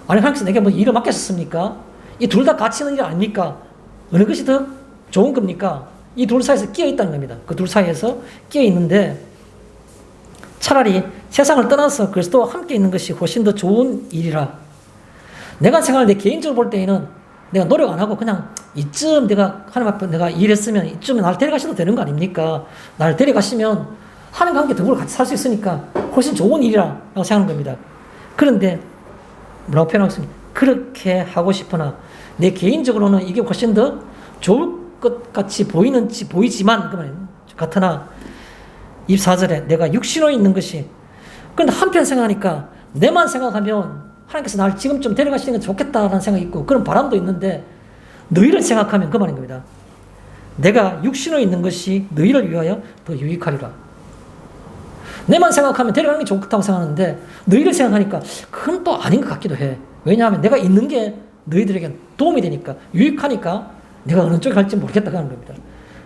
아니, 하나님께서 내게 뭐 일을 맡겼습니까? 이 둘 다 같이 있는 일 아닙니까? 어느 것이 더 좋은 겁니까? 이 둘 사이에서 끼어 있다는 겁니다. 그 둘 사이에서 끼어 있는데 차라리 세상을 떠나서 그리스도와 함께 있는 것이 훨씬 더 좋은 일이라. 내가 생각할 때 개인적으로 볼 때에는 내가 노력 안 하고 그냥 이쯤 내가 하나님 앞에 내가 일했으면 이쯤에 날 데려가셔도 되는 거 아닙니까? 날 데려가시면 하나님과 함께 더불어 같이 살 수 있으니까 훨씬 좋은 일이라고 생각하는 겁니다. 그런데 뭐라고 표현하고 있습니다. 그렇게 하고 싶으나 내 개인적으로는 이게 훨씬 더 좋을 것 같이 보이지만 그 말이에요. 같으나 24절에 내가 육신으로 있는 것이, 그런데 한편 생각하니까 내만 생각하면 하나님께서 날 지금쯤 데려가시는 게 좋겠다라는 생각이 있고 그런 바람도 있는데 너희를 생각하면 그 말인 겁니다. 내가 육신으로 있는 것이 너희를 위하여 더 유익하리라. 내만 생각하면 데려가는 게 좋다고 생각하는데 너희를 생각하니까 그건 또 아닌 것 같기도 해. 왜냐하면 내가 있는 게 너희들에게 도움이 되니까, 유익하니까 내가 어느 쪽에 갈지 모르겠다고 하는 겁니다.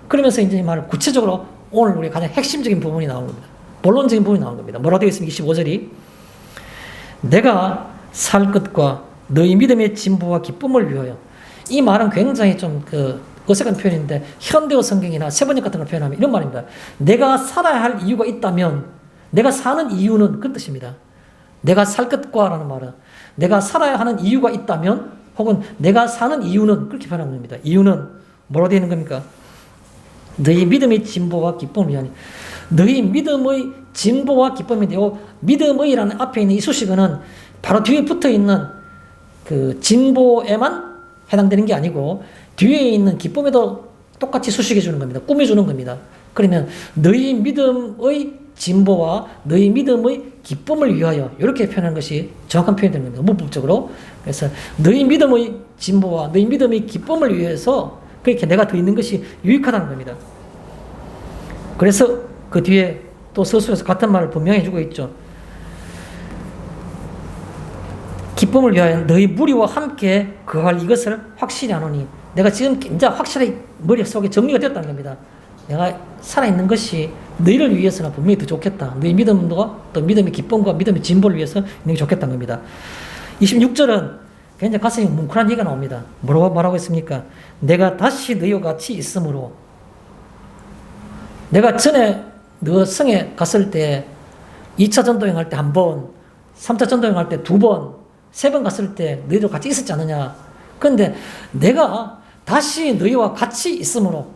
그러면서 이제 이 말을 구체적으로 오늘 우리 가장 핵심적인 부분이 나오는 겁니다. 본론적인 부분이 나오는 겁니다. 뭐라고 되어 있습니까? 25절이 내가 살 것과 너희 믿음의 진보와 기쁨을 위하여. 이 말은 굉장히 좀 어색한 표현인데 현대어 성경이나 세번역 같은 걸 표현하면 이런 말입니다. 내가 살아야 할 이유가 있다면, 내가 사는 이유는 그런 뜻입니다. 내가 살 것과 라는 말은 내가 살아야 하는 이유가 있다면, 혹은 내가 사는 이유는, 그렇게 표현하는 겁니다. 이유는 뭐라고 되어 있는 겁니까? 너희 믿음의 진보와 기쁨을 위하니. 너희 믿음의 진보와 기쁨인데, 믿음의라는 앞에 있는 이 수식어는 바로 뒤에 붙어 있는 그 진보에만 해당되는 게 아니고 뒤에 있는 기쁨에도 똑같이 수식해 주는 겁니다. 꾸며주는 겁니다. 그러면 너희 믿음의 진보와 너희 믿음의 기쁨을 위하여, 이렇게 표현하는 것이 정확한 표현이 되는 겁니다. 문법적으로. 그래서 너희 믿음의 진보와 너희 믿음의 기쁨을 위해서 그렇게 내가 더 있는 것이 유익하다는 겁니다. 그래서 그 뒤에 또 서술에서 같은 말을 분명히 해주고 있죠. 기쁨을 위하여 너희 무리와 함께 거할 이것을 확실히 아노니. 내가 지금 이제 확실히 머릿속에 정리가 됐다는 겁니다. 내가 살아있는 것이 너희를 위해서는 분명히 더 좋겠다. 너희 믿음과 또 믿음의 기쁨과 믿음의 진보를 위해서 있는 게 좋겠다는 겁니다. 26절은 굉장히 가슴이 뭉클한 얘기가 나옵니다. 뭐라고 말하고 있습니까? 내가 다시 너희와 같이 있으므로. 내가 전에 너 성에 갔을 때 2차 전도여행 할 때 한 번, 3차 전도여행 할 때 2번, 3번 갔을 때 너희들 같이 있었지 않느냐. 그런데 내가 다시 너희와 같이 있으므로,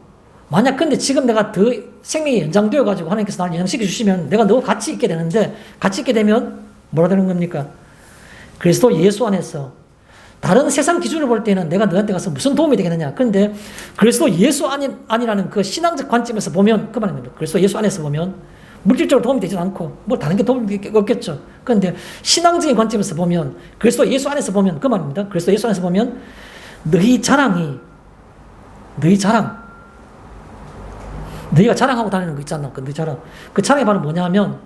만약 근데 지금 내가 더 생명이 연장되어 가지고 하나님께서 나를 연장시켜 주시면 내가 너와 같이 있게 되는데, 같이 있게 되면 뭐라 되는 겁니까? 그리스도 예수 안에서, 다른 세상 기준으로 볼 때는 내가 너한테 가서 무슨 도움이 되겠느냐. 그런데 그리스도 예수 아니라는 그 신앙적 관점에서 보면 그 말입니다. 그리스도 예수 안에서 보면 물질적으로 도움이 되지 않고 뭐 다른 게 도움이 없겠죠. 그런데 신앙적인 관점에서 보면, 그리스도 예수 안에서 보면 그 말입니다. 그리스도 예수 안에서 보면 너희 자랑, 너희가 자랑하고 다니는 거 있잖아. 너희 자랑. 그 자랑이 바로 뭐냐면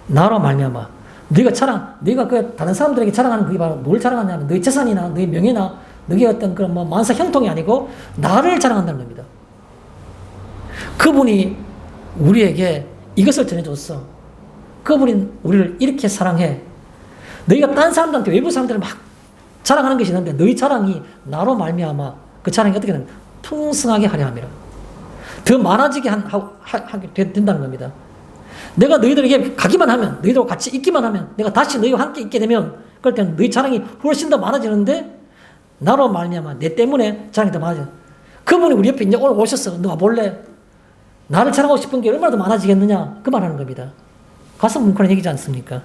나로 말미암아. 너희가 그 다른 사람들에게 자랑하는 그게 바로 뭘 자랑하냐면 너희 재산이나 너희 명예나 너희 어떤 그런 뭐 만사 형통이 아니고 나를 자랑한다는 겁니다. 그분이 우리에게 이것을 전해줬어. 그분이 우리를 이렇게 사랑해. 너희가 딴 사람들한테, 외부 사람들을 막 자랑하는 것이 있는데 너희 자랑이 나로 말미암아 그 자랑이 어떻게 되냐면 풍성하게 하려 함이라. 더 많아지게 하게 된다는 겁니다. 내가 너희들에게 가기만 하면, 너희들과 같이 있기만 하면, 내가 다시 너희와 함께 있게 되면, 그럴 때는 너희 자랑이 훨씬 더 많아지는데 나로 말미암아, 내 때문에 자랑이 더 많아져. 그분이 우리 옆에 이제 오늘 오셨어. 너 와볼래? 나를 자랑하고 싶은 게 얼마나 더 많아지겠느냐, 그 말하는 겁니다. 가슴 뭉클한 얘기지 않습니까?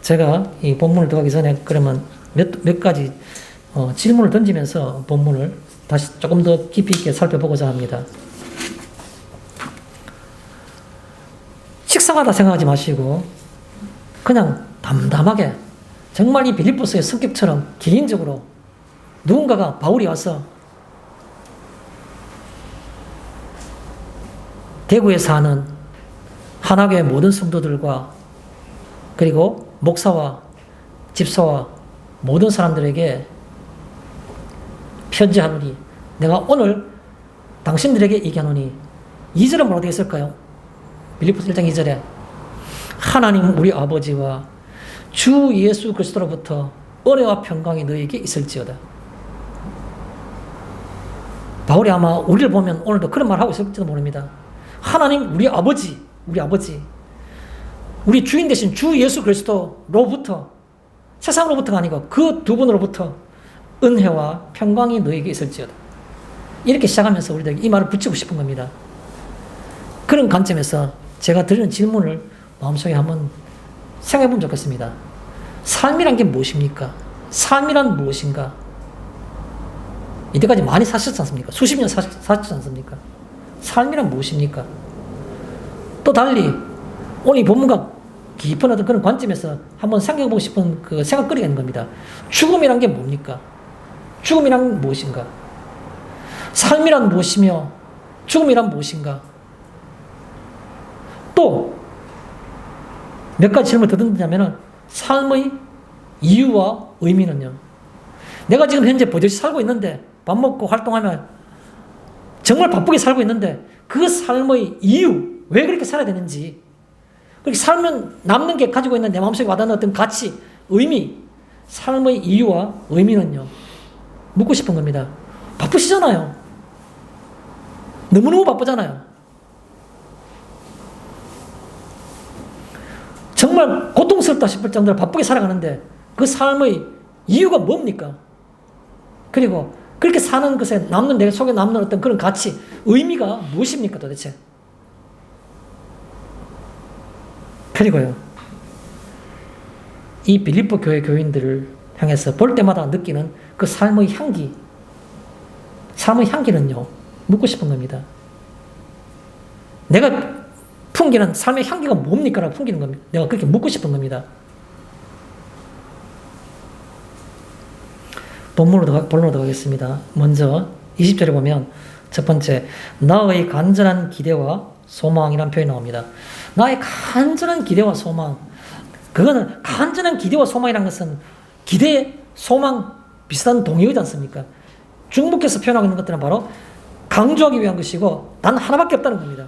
제가 이 본문을 들어가기 전에 그러면 몇 가지 질문을 던지면서 본문을 다시 조금 더 깊이 있게 살펴보고자 합니다. 식상하다 생각하지 마시고 그냥 담담하게, 정말 이 빌립보서의 성격처럼 개인적으로 누군가가, 바울이 와서 대구에 사는 하나교회 모든 성도들과 그리고 목사와 집사와 모든 사람들에게 편지하노니, 내가 오늘 당신들에게 얘기하노니. 2절은 뭐라고 되어 있을까요? 빌립보서 1장 2절에 하나님 우리 아버지와 주 예수 그리스도로부터 은혜와 평강이 너에게 있을지어다. 바울이 아마 우리를 보면 오늘도 그런 말 하고 있을지도 모릅니다. 하나님 우리 아버지, 우리 주인 되신 주 예수 그리스도로부터, 세상으로부터가 아니고 그 두 분으로부터 은혜와 평강이 너에게 있을지어다. 이렇게 시작하면서 우리들에게 이 말을 붙이고 싶은 겁니다. 그런 관점에서 제가 드리는 질문을 마음속에 한번 생각해 보면 좋겠습니다. 삶이란 게 무엇입니까? 삶이란 무엇인가? 이때까지 많이 사셨지 않습니까? 수십 년 사셨지 않습니까? 삶이란 무엇입니까? 또 달리 오늘 이 본문과 깊은 어떤 그런 관점에서 한번 생각해 보고 싶은 그 생각거리가 있는 겁니다. 죽음이란 게 뭡니까? 죽음이란 무엇인가? 삶이란 무엇이며 죽음이란 무엇인가? 또 몇 가지 질문을 더 던지자면 삶의 이유와 의미는요. 내가 지금 현재 버젓이 살고 있는데 밥 먹고 활동하면 정말 바쁘게 살고 있는데 그 삶의 이유, 왜 그렇게 살아야 되는지, 그렇게 살면 남는 게 가지고 있는 내 마음속에 와닿는 어떤 가치, 의미, 삶의 이유와 의미는요. 묻고 싶은 겁니다. 바쁘시잖아요. 너무너무 바쁘잖아요. 정말 고통스럽다 싶을 정도로 바쁘게 살아가는데 그 삶의 이유가 뭡니까? 그리고 그렇게 사는 것에 남는, 내 속에 남는 어떤 그런 가치, 의미가 무엇입니까 도대체? 그리고요, 이 빌립보 교회 교인들을 향해서 볼 때마다 느끼는 그 삶의 향기는요, 묻고 싶은 겁니다. 내가 풍기는 삶의 향기가 뭡니까? 라고 풍기는 겁니다. 내가 그렇게 묻고 싶은 겁니다. 본론으로 들어가겠습니다. 먼저 20절에 보면 첫 번째, 나의 간절한 기대와 소망이라는 표현이 나옵니다. 나의 간절한 기대와 소망. 그거는 간절한 기대와 소망이라는 것은 기대, 소망 비슷한 동의어지 않습니까? 중국에서 표현하고 있는 것들은 바로 강조하기 위한 것이고 단 하나밖에 없다는 겁니다.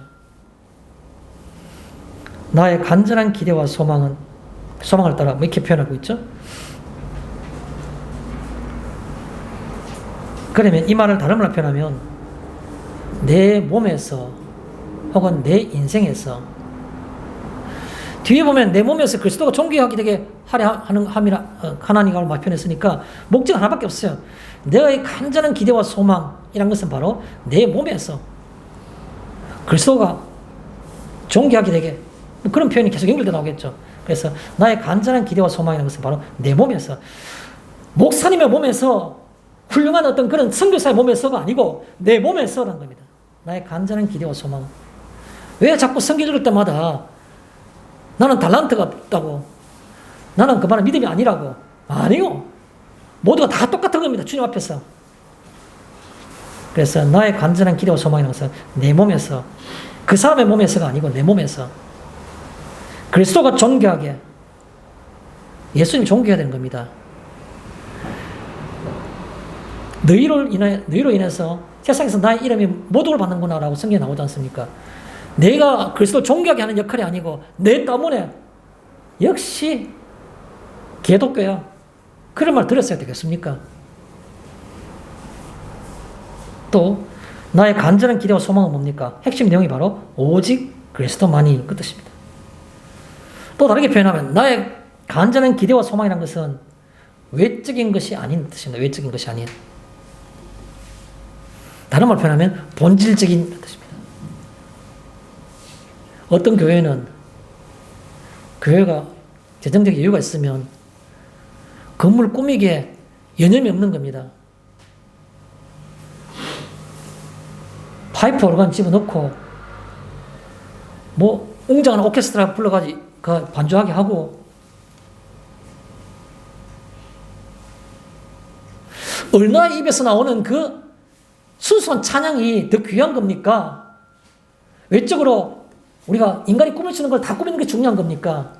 나의 간절한 기대와 소망을 따라 이렇게 표현하고 있죠. 그러면 이 말을 다른 말로 표현하면 내 몸에서 혹은 내 인생에서, 뒤에 보면 내 몸에서 그리스도가 존귀하게 되게 하려 하는 하나님을 표현했으니까 목적 하나밖에 없어요. 내의 간절한 기대와 소망이란 것은 바로 내 몸에서 그리스도가 존귀하게 되게, 그런 표현이 계속 연결돼 나오겠죠. 그래서 나의 간절한 기대와 소망이라는 것은 바로 내 몸에서, 목사님의 몸에서, 훌륭한 어떤 그런 선교사의 몸에서가 아니고 내 몸에서라는 겁니다. 나의 간절한 기대와 소망. 왜 자꾸 선교 들을 때마다 나는 달란트가 없다고, 나는 그 말은 믿음이 아니라고? 아니요. 모두가 다 똑같은 겁니다. 주님 앞에서. 그래서 나의 간절한 기대와 소망이라는 것은 내 몸에서, 그 사람의 몸에서가 아니고 내 몸에서 그리스도가 존귀하게, 예수님 존귀해야 되는 겁니다. 너희로 인해서 세상에서 나의 이름이 모독을 받는구나 라고 성경에 나오지 않습니까? 내가 그리스도를 존귀하게 하는 역할이 아니고 내 때문에 역시 개독교야. 그런 말 들었어야 되겠습니까? 또 나의 간절한 기대와 소망은 뭡니까? 핵심 내용이 바로 오직 그리스도만이 그 뜻입니다. 또 다르게 표현하면 나의 간절한 기대와 소망이라는 것은 외적인 것이 아닌 뜻입니다. 외적인 것이 아닌. 다른 말로 표현하면 본질적인 뜻입니다. 어떤 교회는 교회가 재정적 여유가 있으면 건물 꾸미기에 여념이 없는 겁니다. 파이프 오르간 집어넣고 뭐 웅장한 오케스트라 불러가지고 반주하게 하고, 얼마나 입에서 나오는 그 순수한 찬양이 더 귀한 겁니까? 외적으로 우리가 인간이 꾸밀 수 있는 걸 다 꾸미는 게 중요한 겁니까?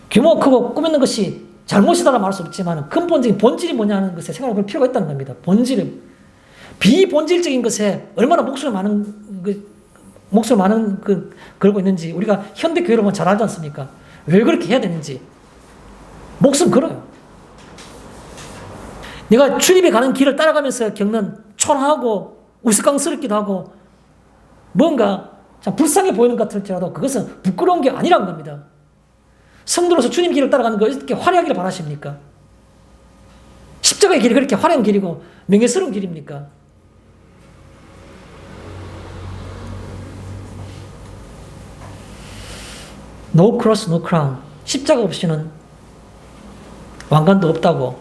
규모 크고 꾸미는 것이 잘못이다라 말할 수 없지만 근본적인 본질이 뭐냐는 것에 생각해 볼 필요가 있다는 겁니다. 본질을. 비본질적인 것에 얼마나 목숨이 목숨을 많은 걸고 있는지 우리가 현대 교회를 보면 잘 알지 않습니까? 왜 그렇게 해야 되는지. 목숨 걸어요. 내가 주님이 가는 길을 따라가면서 겪는 초라하고 우스꽝스럽기도 하고 뭔가 참 불쌍해 보이는 것 같을지라도 그것은 부끄러운 게 아니란 겁니다. 성도로서 주님 길을 따라가는 거 어떻게 화려하기를 바라십니까? 십자가의 길이 그렇게 화려한 길이고 명예스러운 길입니까? No cross, no crown. 십자가 없이는 왕관도 없다고.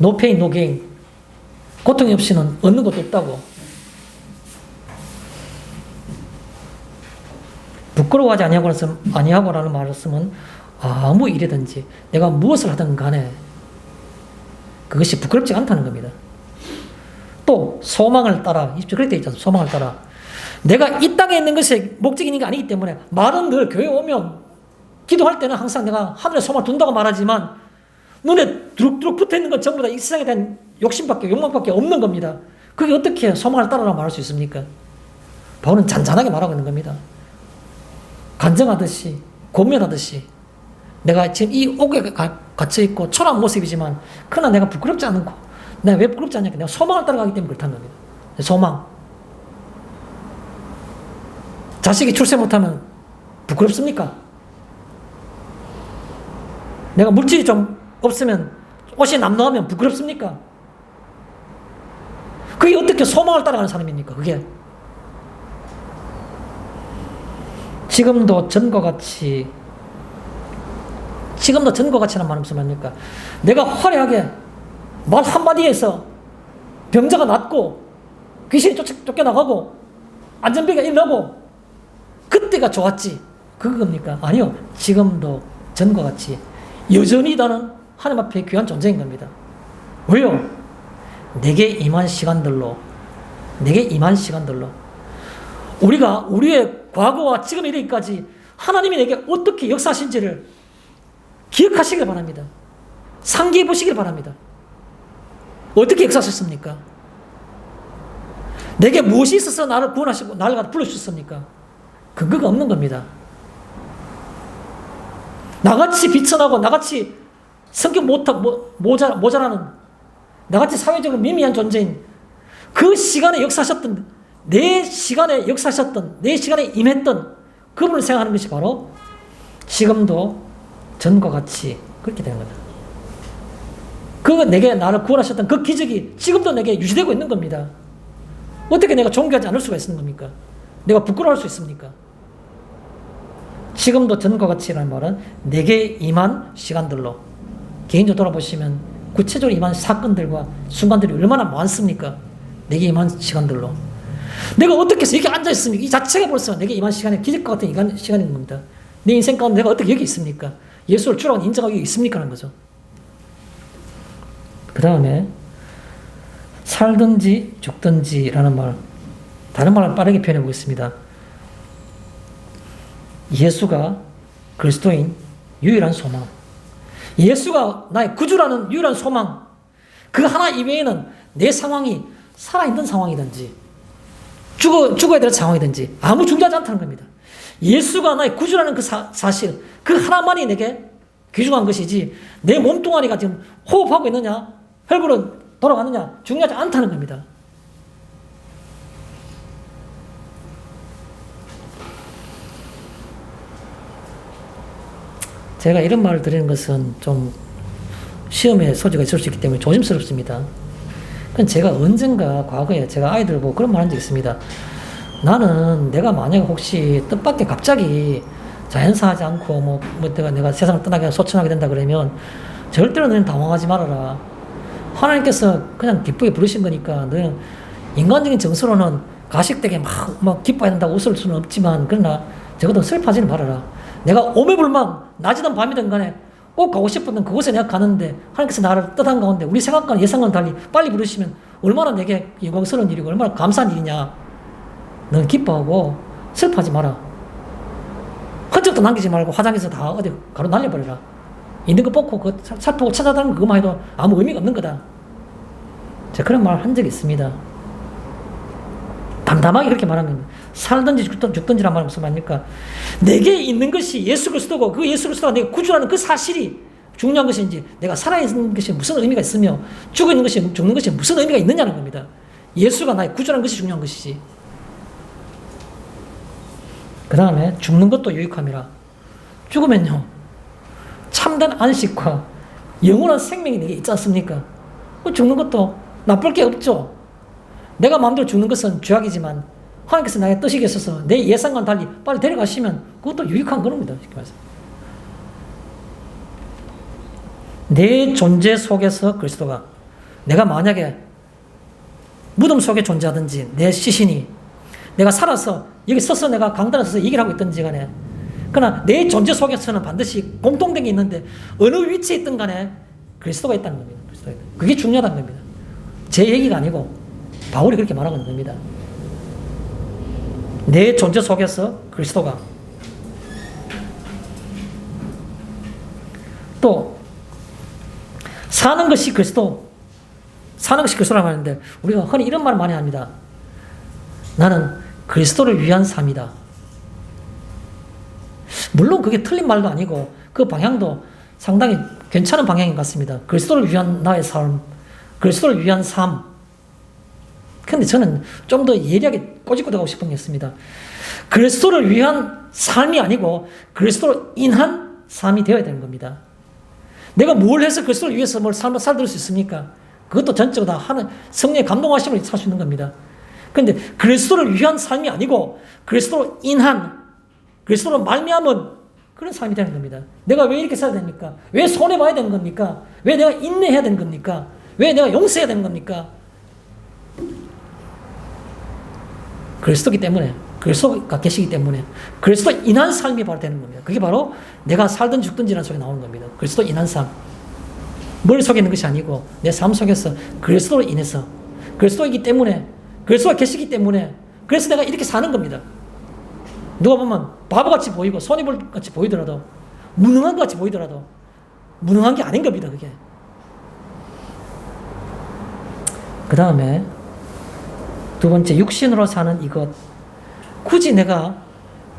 No pain, no gain. 고통이 없이는 얻는 것도 없다고. 부끄러워하지 아니하고라는 말을 쓰면 아무 일이든지 내가 무엇을 하든 간에 그것이 부끄럽지 않다는 겁니다. 또 소망을 따라, 그렇게 돼 있잖아요. 소망을 따라. 내가 이 땅에 있는 것이 목적인 게 아니기 때문에 말은 늘 교회 오면 기도할 때는 항상 내가 하늘에 소망을 둔다고 말하지만 눈에 두룩두룩 붙어있는 건 전부 다 이 세상에 대한 욕망밖에 없는 겁니다. 그게 어떻게 소망을 따라라고 말할 수 있습니까? 바울은 잔잔하게 말하고 있는 겁니다. 간증하듯이 고민하듯이 내가 지금 이 옥에 갇혀있고 초라한 모습이지만 그러나 내가 부끄럽지 않고 내가 왜 부끄럽지 않냐면 내가 소망을 따라가기 때문에 그렇다는 겁니다. 소망. 자식이 출세 못하면 부끄럽습니까? 내가 물질이 좀 없으면 옷이 남노하면 부끄럽습니까? 그게 어떻게 소망을 따라가는 사람입니까? 그게 지금도 전과 같이라는 말은 무슨 말입니까? 내가 화려하게 말 한마디에서 병자가 낫고 귀신이 쫓겨나가고 안전병이 일어나고 그때가 좋았지. 그겁니까? 아니요. 지금도 전과 같이 여전히 나는 하나님 앞에 귀한 존재인 겁니다. 왜요? 내게 임한 시간들로 우리가 우리의 과거와 지금 이르기까지 하나님이 내게 어떻게 역사하신지를 기억하시길 바랍니다. 상기해 보시길 바랍니다. 어떻게 역사하셨습니까? 내게 무엇이 있어서 나를 구원하시고 나를 불러주셨습니까? 근거가 없는 겁니다. 나같이 비천하고 나같이 성격 모자라는 나같이 사회적으로 미미한 존재인 그 시간에 역사하셨던 내 시간에 임했던 그분을 생각하는 것이 바로 지금도 전과 같이 그렇게 되는 거다. 내게 나를 구원하셨던 그 기적이 지금도 내게 유지되고 있는 겁니다. 어떻게 내가 존경하지 않을 수가 있는 겁니까? 내가 부끄러워할 수 있습니까? 지금도 전과 같이라는 말은 내게 임한 시간들로 개인적으로 돌아보시면 구체적으로 임한 사건들과 순간들이 얼마나 많습니까? 내게 임한 시간들로 내가 어떻게 해서 여기 앉아있습니까? 이 자체가 벌써 내게 임한 시간이 기적과 같은 시간인 겁니다. 내 인생 가운데 내가 어떻게 여기 있습니까? 예수를 주라고 인정하고 여기 있습니까? 하는 거죠. 그 다음에 살든지 죽든지라는 말, 다른 말을 빠르게 표현해 보겠습니다. 예수가 그리스도인 유일한 소망, 예수가 나의 구주라는 유일한 소망, 그 하나 이외에는 내 상황이 살아있는 상황이든지 죽어야 될 상황이든지 아무 중요하지 않다는 겁니다. 예수가 나의 구주라는 그 사실, 그 하나만이 내게 귀중한 것이지 내 몸뚱아리가 지금 호흡하고 있느냐 혈구로 돌아가느냐 중요하지 않다는 겁니다. 제가 이런 말을 드리는 것은 좀 시험에 소지가 있을 수 있기 때문에 조심스럽습니다. 제가 언젠가 과거에 제가 아이들 보고 그런 말 한 적 있습니다. 나는 내가 만약에 혹시 뜻밖의 갑자기 자연사하지 않고 내가 세상을 떠나게 소천하게 된다 그러면 절대로 너는 당황하지 말아라. 하나님께서 그냥 기쁘게 부르신 거니까 너는 인간적인 정서로는 가식되게 막 기뻐해야 된다고 웃을 수는 없지만 그러나 적어도 슬퍼하지는 말아라. 내가 오매불망 낮이든 밤이든 간에 꼭 가고 싶었던 그곳에 내가 가는데 하나님께서 나를 뜻한 가운데 우리 생각과는 예상과는 달리 빨리 부르시면 얼마나 내게 영광스러운 일이고 얼마나 감사한 일이냐. 너는 기뻐하고 슬퍼하지 마라. 흔적도 남기지 말고 화장해서 다 어디 가로 날려버려라. 있는 거 뽑고 그 살펴보고 찾아다니는 그것만 해도 아무 의미가 없는 거다. 제가 그런 말 한 적이 있습니다. 담담하게 그렇게 말하는 겁니다. 살든지 죽든지란 말은 무슨 말입니까? 내게 있는 것이 예수 그리스도고 그 예수 그리스도가 내가 구주라는 그 사실이 중요한 것인지 내가 살아있는 것이 무슨 의미가 있으며 죽는 것이 무슨 의미가 있느냐는 겁니다. 예수가 나의 구주라는 것이 중요한 것이지. 그 다음에 죽는 것도 유익함이라. 죽으면요 참된 안식과 영원한 생명이 내게 있지 않습니까? 죽는 것도 나쁠 게 없죠. 내가 마음대로 죽는 것은 죄악이지만 하나님께서 나의 뜻이 있어서 내 예상과는 달리 빨리 데려가시면 그것도 유익한 겁니다. 내 존재 속에서 그리스도가, 내가 만약에 무덤 속에 존재하든지 내 시신이 내가 살아서 여기 서서 내가 강단에 서서 얘기를 하고 있든지 간에, 그러나 내 존재 속에서는 반드시 공통된 게 있는데 어느 위치에 있든 간에 그리스도가 있다는 겁니다. 그게 중요하다는 겁니다. 제 얘기가 아니고 바울이 그렇게 말하는 겁니다. 내 존재 속에서 그리스도가. 또 사는 것이 그리스도라고 하는데 우리가 흔히 이런 말을 많이 합니다. 나는 그리스도를 위한 삶이다. 물론 그게 틀린 말도 아니고 그 방향도 상당히 괜찮은 방향인 것 같습니다. 그리스도를 위한 나의 삶, 그리스도를 위한 삶. 근데 저는 좀 더 예리하게 꼬집고 싶은 게 있습니다. 그리스도를 위한 삶이 아니고 그리스도로 인한 삶이 되어야 되는 겁니다. 내가 뭘 해서 그리스도를 위해서 뭘 삶을 살들 수 있습니까? 그것도 전적으로 다 하는 성령의 감동하심을 살 수 있는 겁니다. 그런데 그리스도를 위한 삶이 아니고 그리스도로 인한, 그리스도로 말미암은 그런 삶이 되는 겁니다. 내가 왜 이렇게 살아야 됩니까? 왜 손해봐야 되는 겁니까? 왜 내가 인내해야 되는 겁니까? 왜 내가 용서해야 되는 겁니까? 그리스도기 때문에, 그리스도가 계시기 때문에 그리스도 인한 삶이 바로 되는 겁니다. 그게 바로 내가 살든지 죽든지라는 속에 나오는 겁니다. 그리스도 인한 삶. 머릿속에 있는 것이 아니고 내 삶 속에서 그리스도로 인해서, 그리스도이기 때문에, 그리스도가 계시기 때문에, 그래서 내가 이렇게 사는 겁니다. 누가 보면 바보같이 보이고 손해볼같이 보이더라도, 무능한 것 같이 보이더라도 무능한 게 아닌 겁니다. 그게. 그 다음에 두 번째, 육신으로 사는 이것. 굳이 내가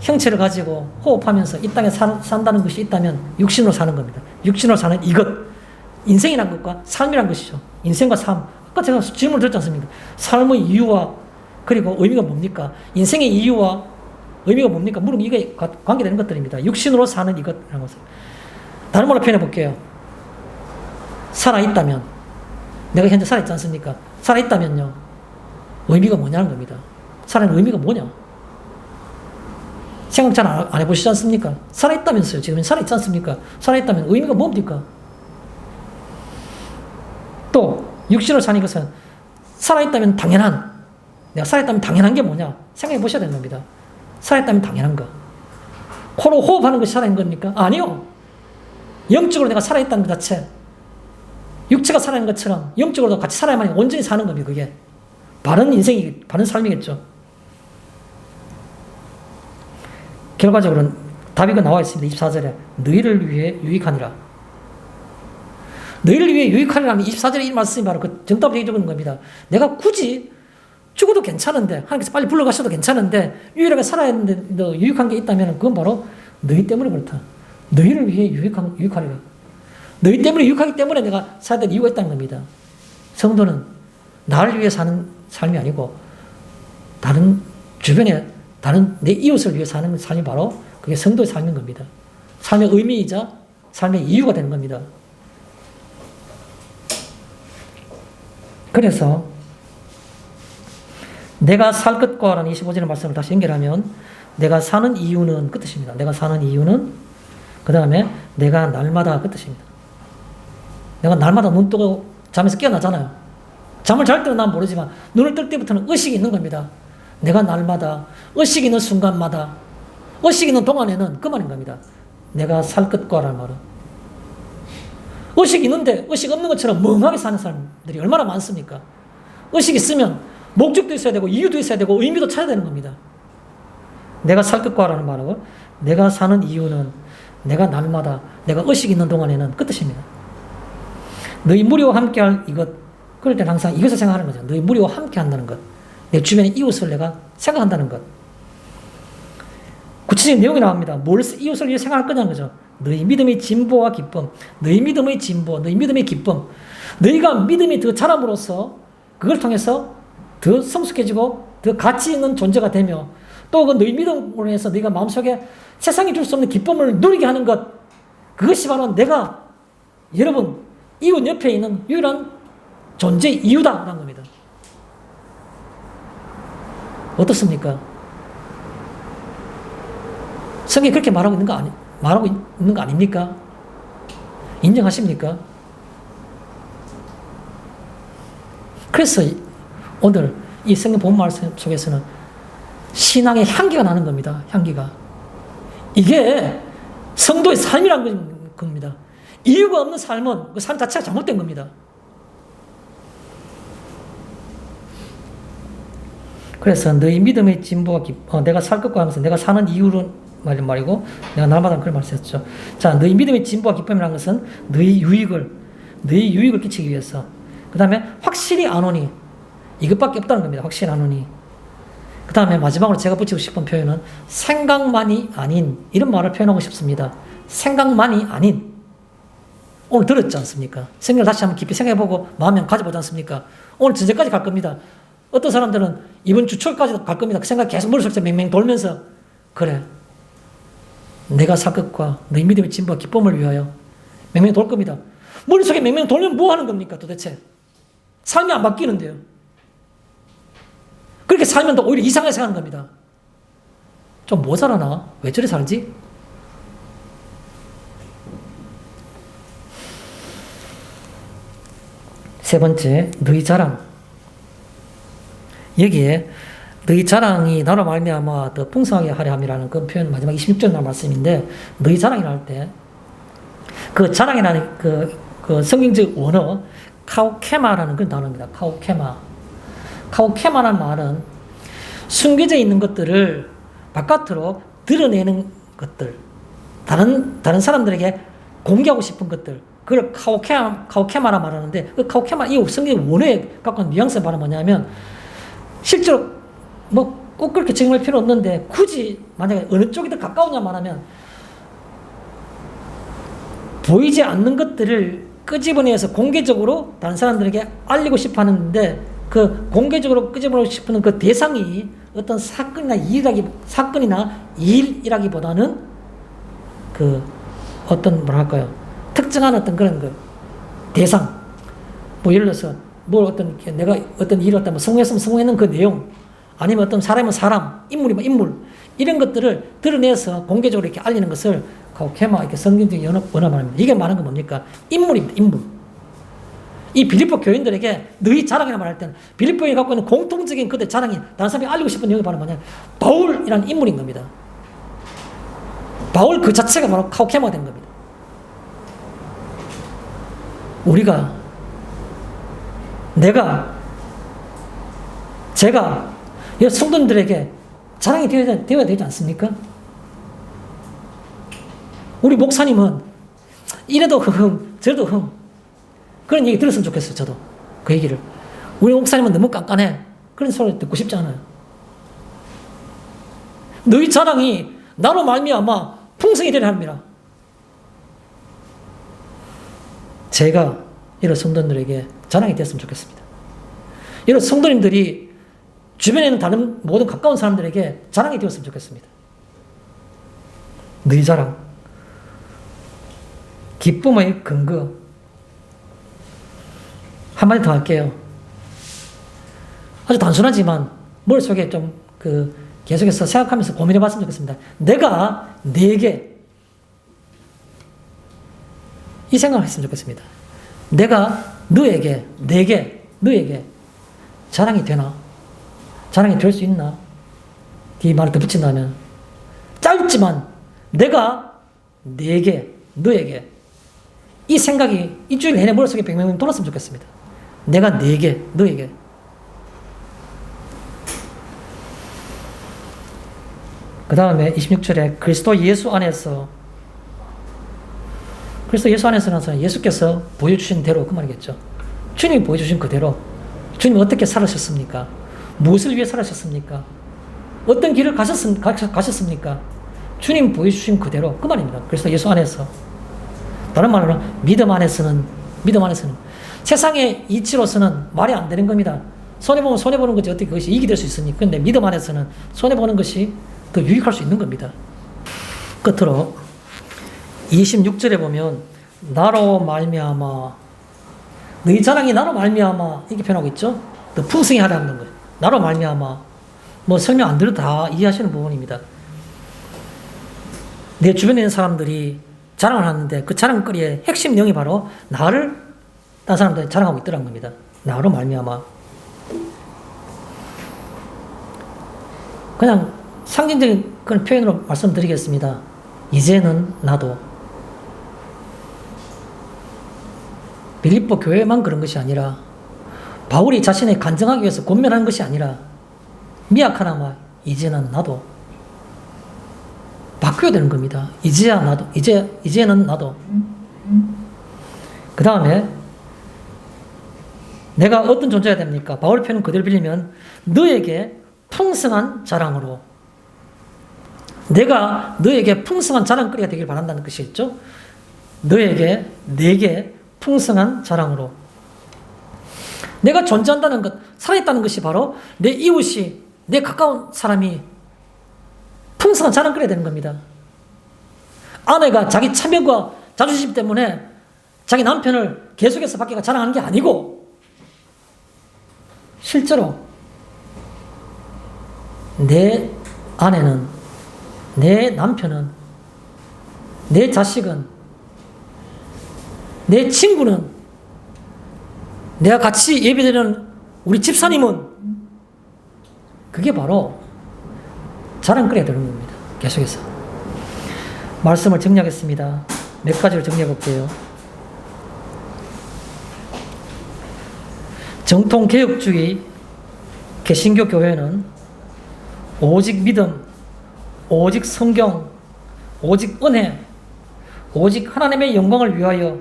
형체를 가지고 호흡하면서 이 땅에 산다는 것이 있다면 육신으로 사는 겁니다. 육신으로 사는 이것. 인생이란 것과 삶이란 것이죠. 인생과 삶. 아까 제가 질문을 드렸지 않습니까? 삶의 이유와 그리고 의미가 뭡니까? 인생의 이유와 의미가 뭡니까? 물론 이게 관계되는 것들입니다. 육신으로 사는 이것이라는 것을. 다른 말로 표현해 볼게요. 살아있다면, 내가 현재 살아있지 않습니까? 살아있다면요, 의미가 뭐냐는 겁니다. 살아있는 의미가 뭐냐? 생각 잘 안 해보시지 않습니까? 살아있다면서요. 지금 살아있지 않습니까? 살아있다면 의미가 뭡니까? 또 육신으로 사는 것은 살아있다면 당연한, 내가 살아있다면 당연한 게 뭐냐? 생각해 보셔야 되는 겁니다. 살아있다면 당연한 거. 코로 호흡하는 것이 살아있는 겁니까? 아니요. 영적으로 내가 살아있다는 것 자체, 육체가 살아있는 것처럼 영적으로도 같이 살아야만 온전히 사는 겁니다. 그게 바른 인생이, 바른 삶이겠죠. 결과적으로는 답이 나와 있습니다. 24절에 너희를 위해 유익하니라. 너희를 위해 유익하니라는 24절에 이 말씀이 바로 그 정답을 얘기해주는 겁니다. 내가 굳이 죽어도 괜찮은데, 하나님께서 빨리 불러가셔도 괜찮은데 유일하게 살아야 하는데 유익한 게 있다면 그건 바로 너희 때문에 그렇다. 너희를 위해 유익하리라. 너희 때문에 유익하기 때문에 내가 살아야 될 이유가 있다는 겁니다. 성도는 나를 위해 사는 삶이 아니고 다른 주변에 다른 내 이웃을 위해 사는 삶이 바로 그게 성도의 삶인 겁니다. 삶의 의미이자 삶의 이유가 되는 겁니다. 그래서 내가 살 것과 라는 25절의 말씀을 다시 연결하면 내가 사는 이유는 그 뜻입니다. 내가 사는 이유는, 그 다음에 내가 날마다 그 뜻입니다. 내가 날마다 눈 뜨고 잠에서 깨어나잖아요. 잠을 잘 때는 난 모르지만 눈을 뜰 때부터는 의식이 있는 겁니다. 내가 날마다, 의식이 있는 순간마다, 의식이 있는 동안에는 그 말인 겁니다. 내가 살 것과 라는 말은. 의식이 있는데 의식 없는 것처럼 멍하게 사는 사람들이 얼마나 많습니까? 의식이 있으면 목적도 있어야 되고 이유도 있어야 되고 의미도 찾아야 되는 겁니다. 내가 살 것과 라는 말은 내가 사는 이유는 내가 날마다, 내가 의식이 있는 동안에는 그 뜻입니다. 너희 무리와 함께할 이것, 그럴 때는 항상 이것을 생각하는 거죠. 너희 무리와 함께 한다는 것. 내 주변의 이웃을 내가 생각한다는 것. 구체적인 내용이 나옵니다. 이웃을 위해 생각할 거냐는 거죠. 너희 믿음의 진보와 기쁨, 너희 믿음의 진보, 너희 믿음의 기쁨, 너희가 믿음이 더 자람으로써 그걸 통해서 더 성숙해지고 더 가치 있는 존재가 되며 또 그 너희 믿음으로 해서 너희가 마음속에 세상이 줄 수 없는 기쁨을 누리게 하는 것, 그것이 바로 내가 여러분 이웃 옆에 있는 유일한 존재 이유다라는 겁니다. 어떻습니까? 성경이 그렇게 말하고 있는 거 아닙니까? 인정하십니까? 그래서 오늘 이 성경 본 말씀 속에서는 신앙의 향기가 나는 겁니다. 향기가. 이게 성도의 삶이라는 겁니다. 이유가 없는 삶은 그 삶 자체가 잘못된 겁니다. 그래서 너희 믿음의 진보가 내가 살 것과 하면서 내가 사는 이유는 말이고 내가 날마다 그걸 말했었죠. 자, 너희 믿음의 진보와 기쁨이라는 것은 너희 유익을 끼치기 위해서. 그 다음에 확실히 아노니, 이것밖에 없다는 겁니다. 확실히 아노니. 그 다음에 마지막으로 제가 붙이고 싶은 표현은 생각만이 아닌, 이런 말을 표현하고 싶습니다. 생각만이 아닌. 오늘 들었지 않습니까? 생각을 다시 한번 깊이 생각해보고 마음에 가져보지 않습니까? 오늘 저녁까지 갈 겁니다. 어떤 사람들은 이번 주 초까지도 갈 겁니다. 그 생각 계속 머릿속에 맹맹 돌면서, 그래, 내가 살 것과 너희 믿음의 진보와 기쁨을 위하여 맹맹 돌 겁니다. 머릿속에 맹맹 돌면 뭐 하는 겁니까 도대체? 삶이 안 바뀌는데요. 그렇게 살면 더 오히려 이상하게 생각하는 겁니다. 좀 모자라나? 왜 저래 살지? 세 번째, 너희 자랑. 여기에 너희 자랑이 나로 말미암아 더 풍성하게 하려 함이라는 그 표현 마지막 26절 날 말씀인데, 너희 자랑이라 할 때 그 자랑이라는 그 성경적 원어 카오케마라는 그 단어입니다. 카오케마라는 말은 숨겨져 있는 것들을 바깥으로 드러내는 것들, 다른 사람들에게 공개하고 싶은 것들, 그걸 카오케마라 말하는데, 그 카오케마 이 성경 원어에 갖고 있는 뉘앙스의 말은 뭐냐면, 실제로 뭐 꼭 그렇게 증명할 필요 없는데 굳이 만약에 어느 쪽이 더 가까우냐 말하면, 보이지 않는 것들을 끄집어내서 공개적으로 다른 사람들에게 알리고 싶어 하는데, 그 공개적으로 끄집어내고 싶은 그 대상이 어떤 사건이나 일이라기보다는 그 어떤 뭐랄까요, 특정한 어떤 그런 그 대상, 뭐 예를 들어서 내가 어떤 일을 했다면 성공했으면 성공했는 그 내용, 아니면 어떤 사람은 사람, 인물이면 인물, 이런 것들을 드러내서 공개적으로 이렇게 알리는 것을 카오케마, 이렇게 성경적인 언어 말입니다. 이게 말하는 건 뭡니까? 인물입니다. 인물. 이 빌립보 교인들에게 너희 자랑이라 말할 때는 빌립보에 갖고 있는 공통적인 그들의 자랑이 다른 사람이 알리고 싶은 내용이 바로 뭐냐? 바울이라는 인물인 겁니다. 바울 그 자체가 바로 카오케마가 된 겁니다. 제가 성도님들에게 자랑이 되어야 되지 않습니까? 우리 목사님은 이래도 저래도 그런 얘기 들었으면 좋겠어요. 저도 그 얘기를. 우리 목사님은 너무 깐깐해. 그런 소리 듣고 싶지 않아요. 너희 자랑이 나로 말미암아 풍성이 되려 합니다. 제가 이런 성도님들에게 자랑이 됐으면 좋겠습니다. 이런 성도님들이 주변에 있는 다른 모든 가까운 사람들에게 자랑이 되었으면 좋겠습니다. 너희 자랑, 기쁨의 근거. 한마디 더 할게요. 아주 단순하지만 머릿속에 좀 계속해서 생각하면서 고민해 봤으면 좋겠습니다. 내가 네게 이 생각을 했으면 좋겠습니다. 내가 너에게 자랑이 되나? 자랑이 될 수 있나? 이 말을 더 붙인다면, 짧지만 내가 너에게 이 생각이 일주일 내내 머릿속에 뱅뱅 돌았으면 좋겠습니다. 내가 너에게. 그 다음에 26절에 그리스도 예수 안에서는 예수께서 보여주신 대로 그 말이겠죠. 주님이 보여주신 그대로 주님이 어떻게 살으셨습니까? 무엇을 위해 살아셨습니까? 어떤 길을 가셨습니까? 주님 보여주신 그대로 그 말입니다. 그래서 예수 안에서 다른 말로는 믿음 안에서는 세상의 이치로서는 말이 안 되는 겁니다. 손해보면 손해보는 거지 어떻게 그것이 이익이 될 수 있습니까? 그런데 믿음 안에서는 손해보는 것이 더 유익할 수 있는 겁니다. 끝으로 26절에 보면 나로 말미암아 너희 자랑이 나로 말미암아 이렇게 표현하고 있죠. 더 풍성히 하라는 거예요. 나로 말미암아 뭐 설명 안 드려도 다 이해하시는 부분입니다. 내 주변에 있는 사람들이 자랑을 하는데 그 자랑거리의 핵심 내용이 바로 나를 다른 사람들이 자랑하고 있더라는 겁니다. 나로 말미암아. 그냥 상징적인 그런 표현으로 말씀드리겠습니다. 이제는 나도. 빌립보 교회만 그런 것이 아니라 바울이 자신의 간증하기 위해서 권면하는 것이 아니라 미약하나마 이제는 나도 바뀌어야 되는 겁니다. 이제야 나도. 이제는 나도. 그 다음에 내가 어떤 존재가 됩니까? 바울의 표현 그대로 빌리면 너에게 풍성한 자랑으로 내가 너에게 풍성한 자랑거리가 되길 바란다는 것이겠죠? 내게 풍성한 자랑으로 내가 존재한다는 것, 살아있다는 것이 바로 내 이웃이, 내 가까운 사람이 풍성한 자랑거리가 되는 겁니다. 아내가 자기 참여과 자존심 때문에 자기 남편을 계속해서 밖에가 자랑하는 게 아니고 실제로 내 아내는, 내 남편은, 내 자식은, 내 친구는, 내가 같이 예배드리는 우리 집사님은 그게 바로 자랑거리가 되는 겁니다. 계속해서 말씀을 정리하겠습니다. 몇 가지를 정리해 볼게요. 정통 개혁주의 개신교 교회는 오직 믿음, 오직 성경, 오직 은혜, 오직 하나님의 영광을 위하여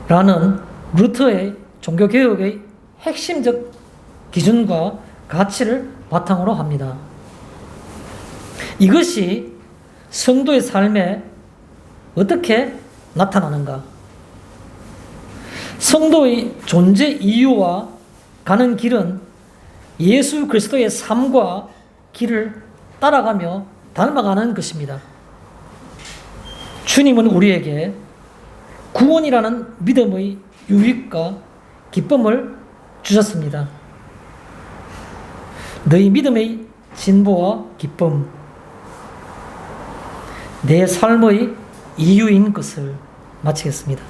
라는 루터의 종교개혁의 핵심적 기준과 가치를 바탕으로 합니다. 이것이 성도의 삶에 어떻게 나타나는가? 성도의 존재 이유와 가는 길은 예수 그리스도의 삶과 길을 따라가며 닮아가는 것입니다. 주님은 우리에게 구원이라는 믿음의 유익과 기쁨을 주셨습니다. 너희 믿음의 진보와 기쁨, 내 삶의 이유인 것을 마치겠습니다.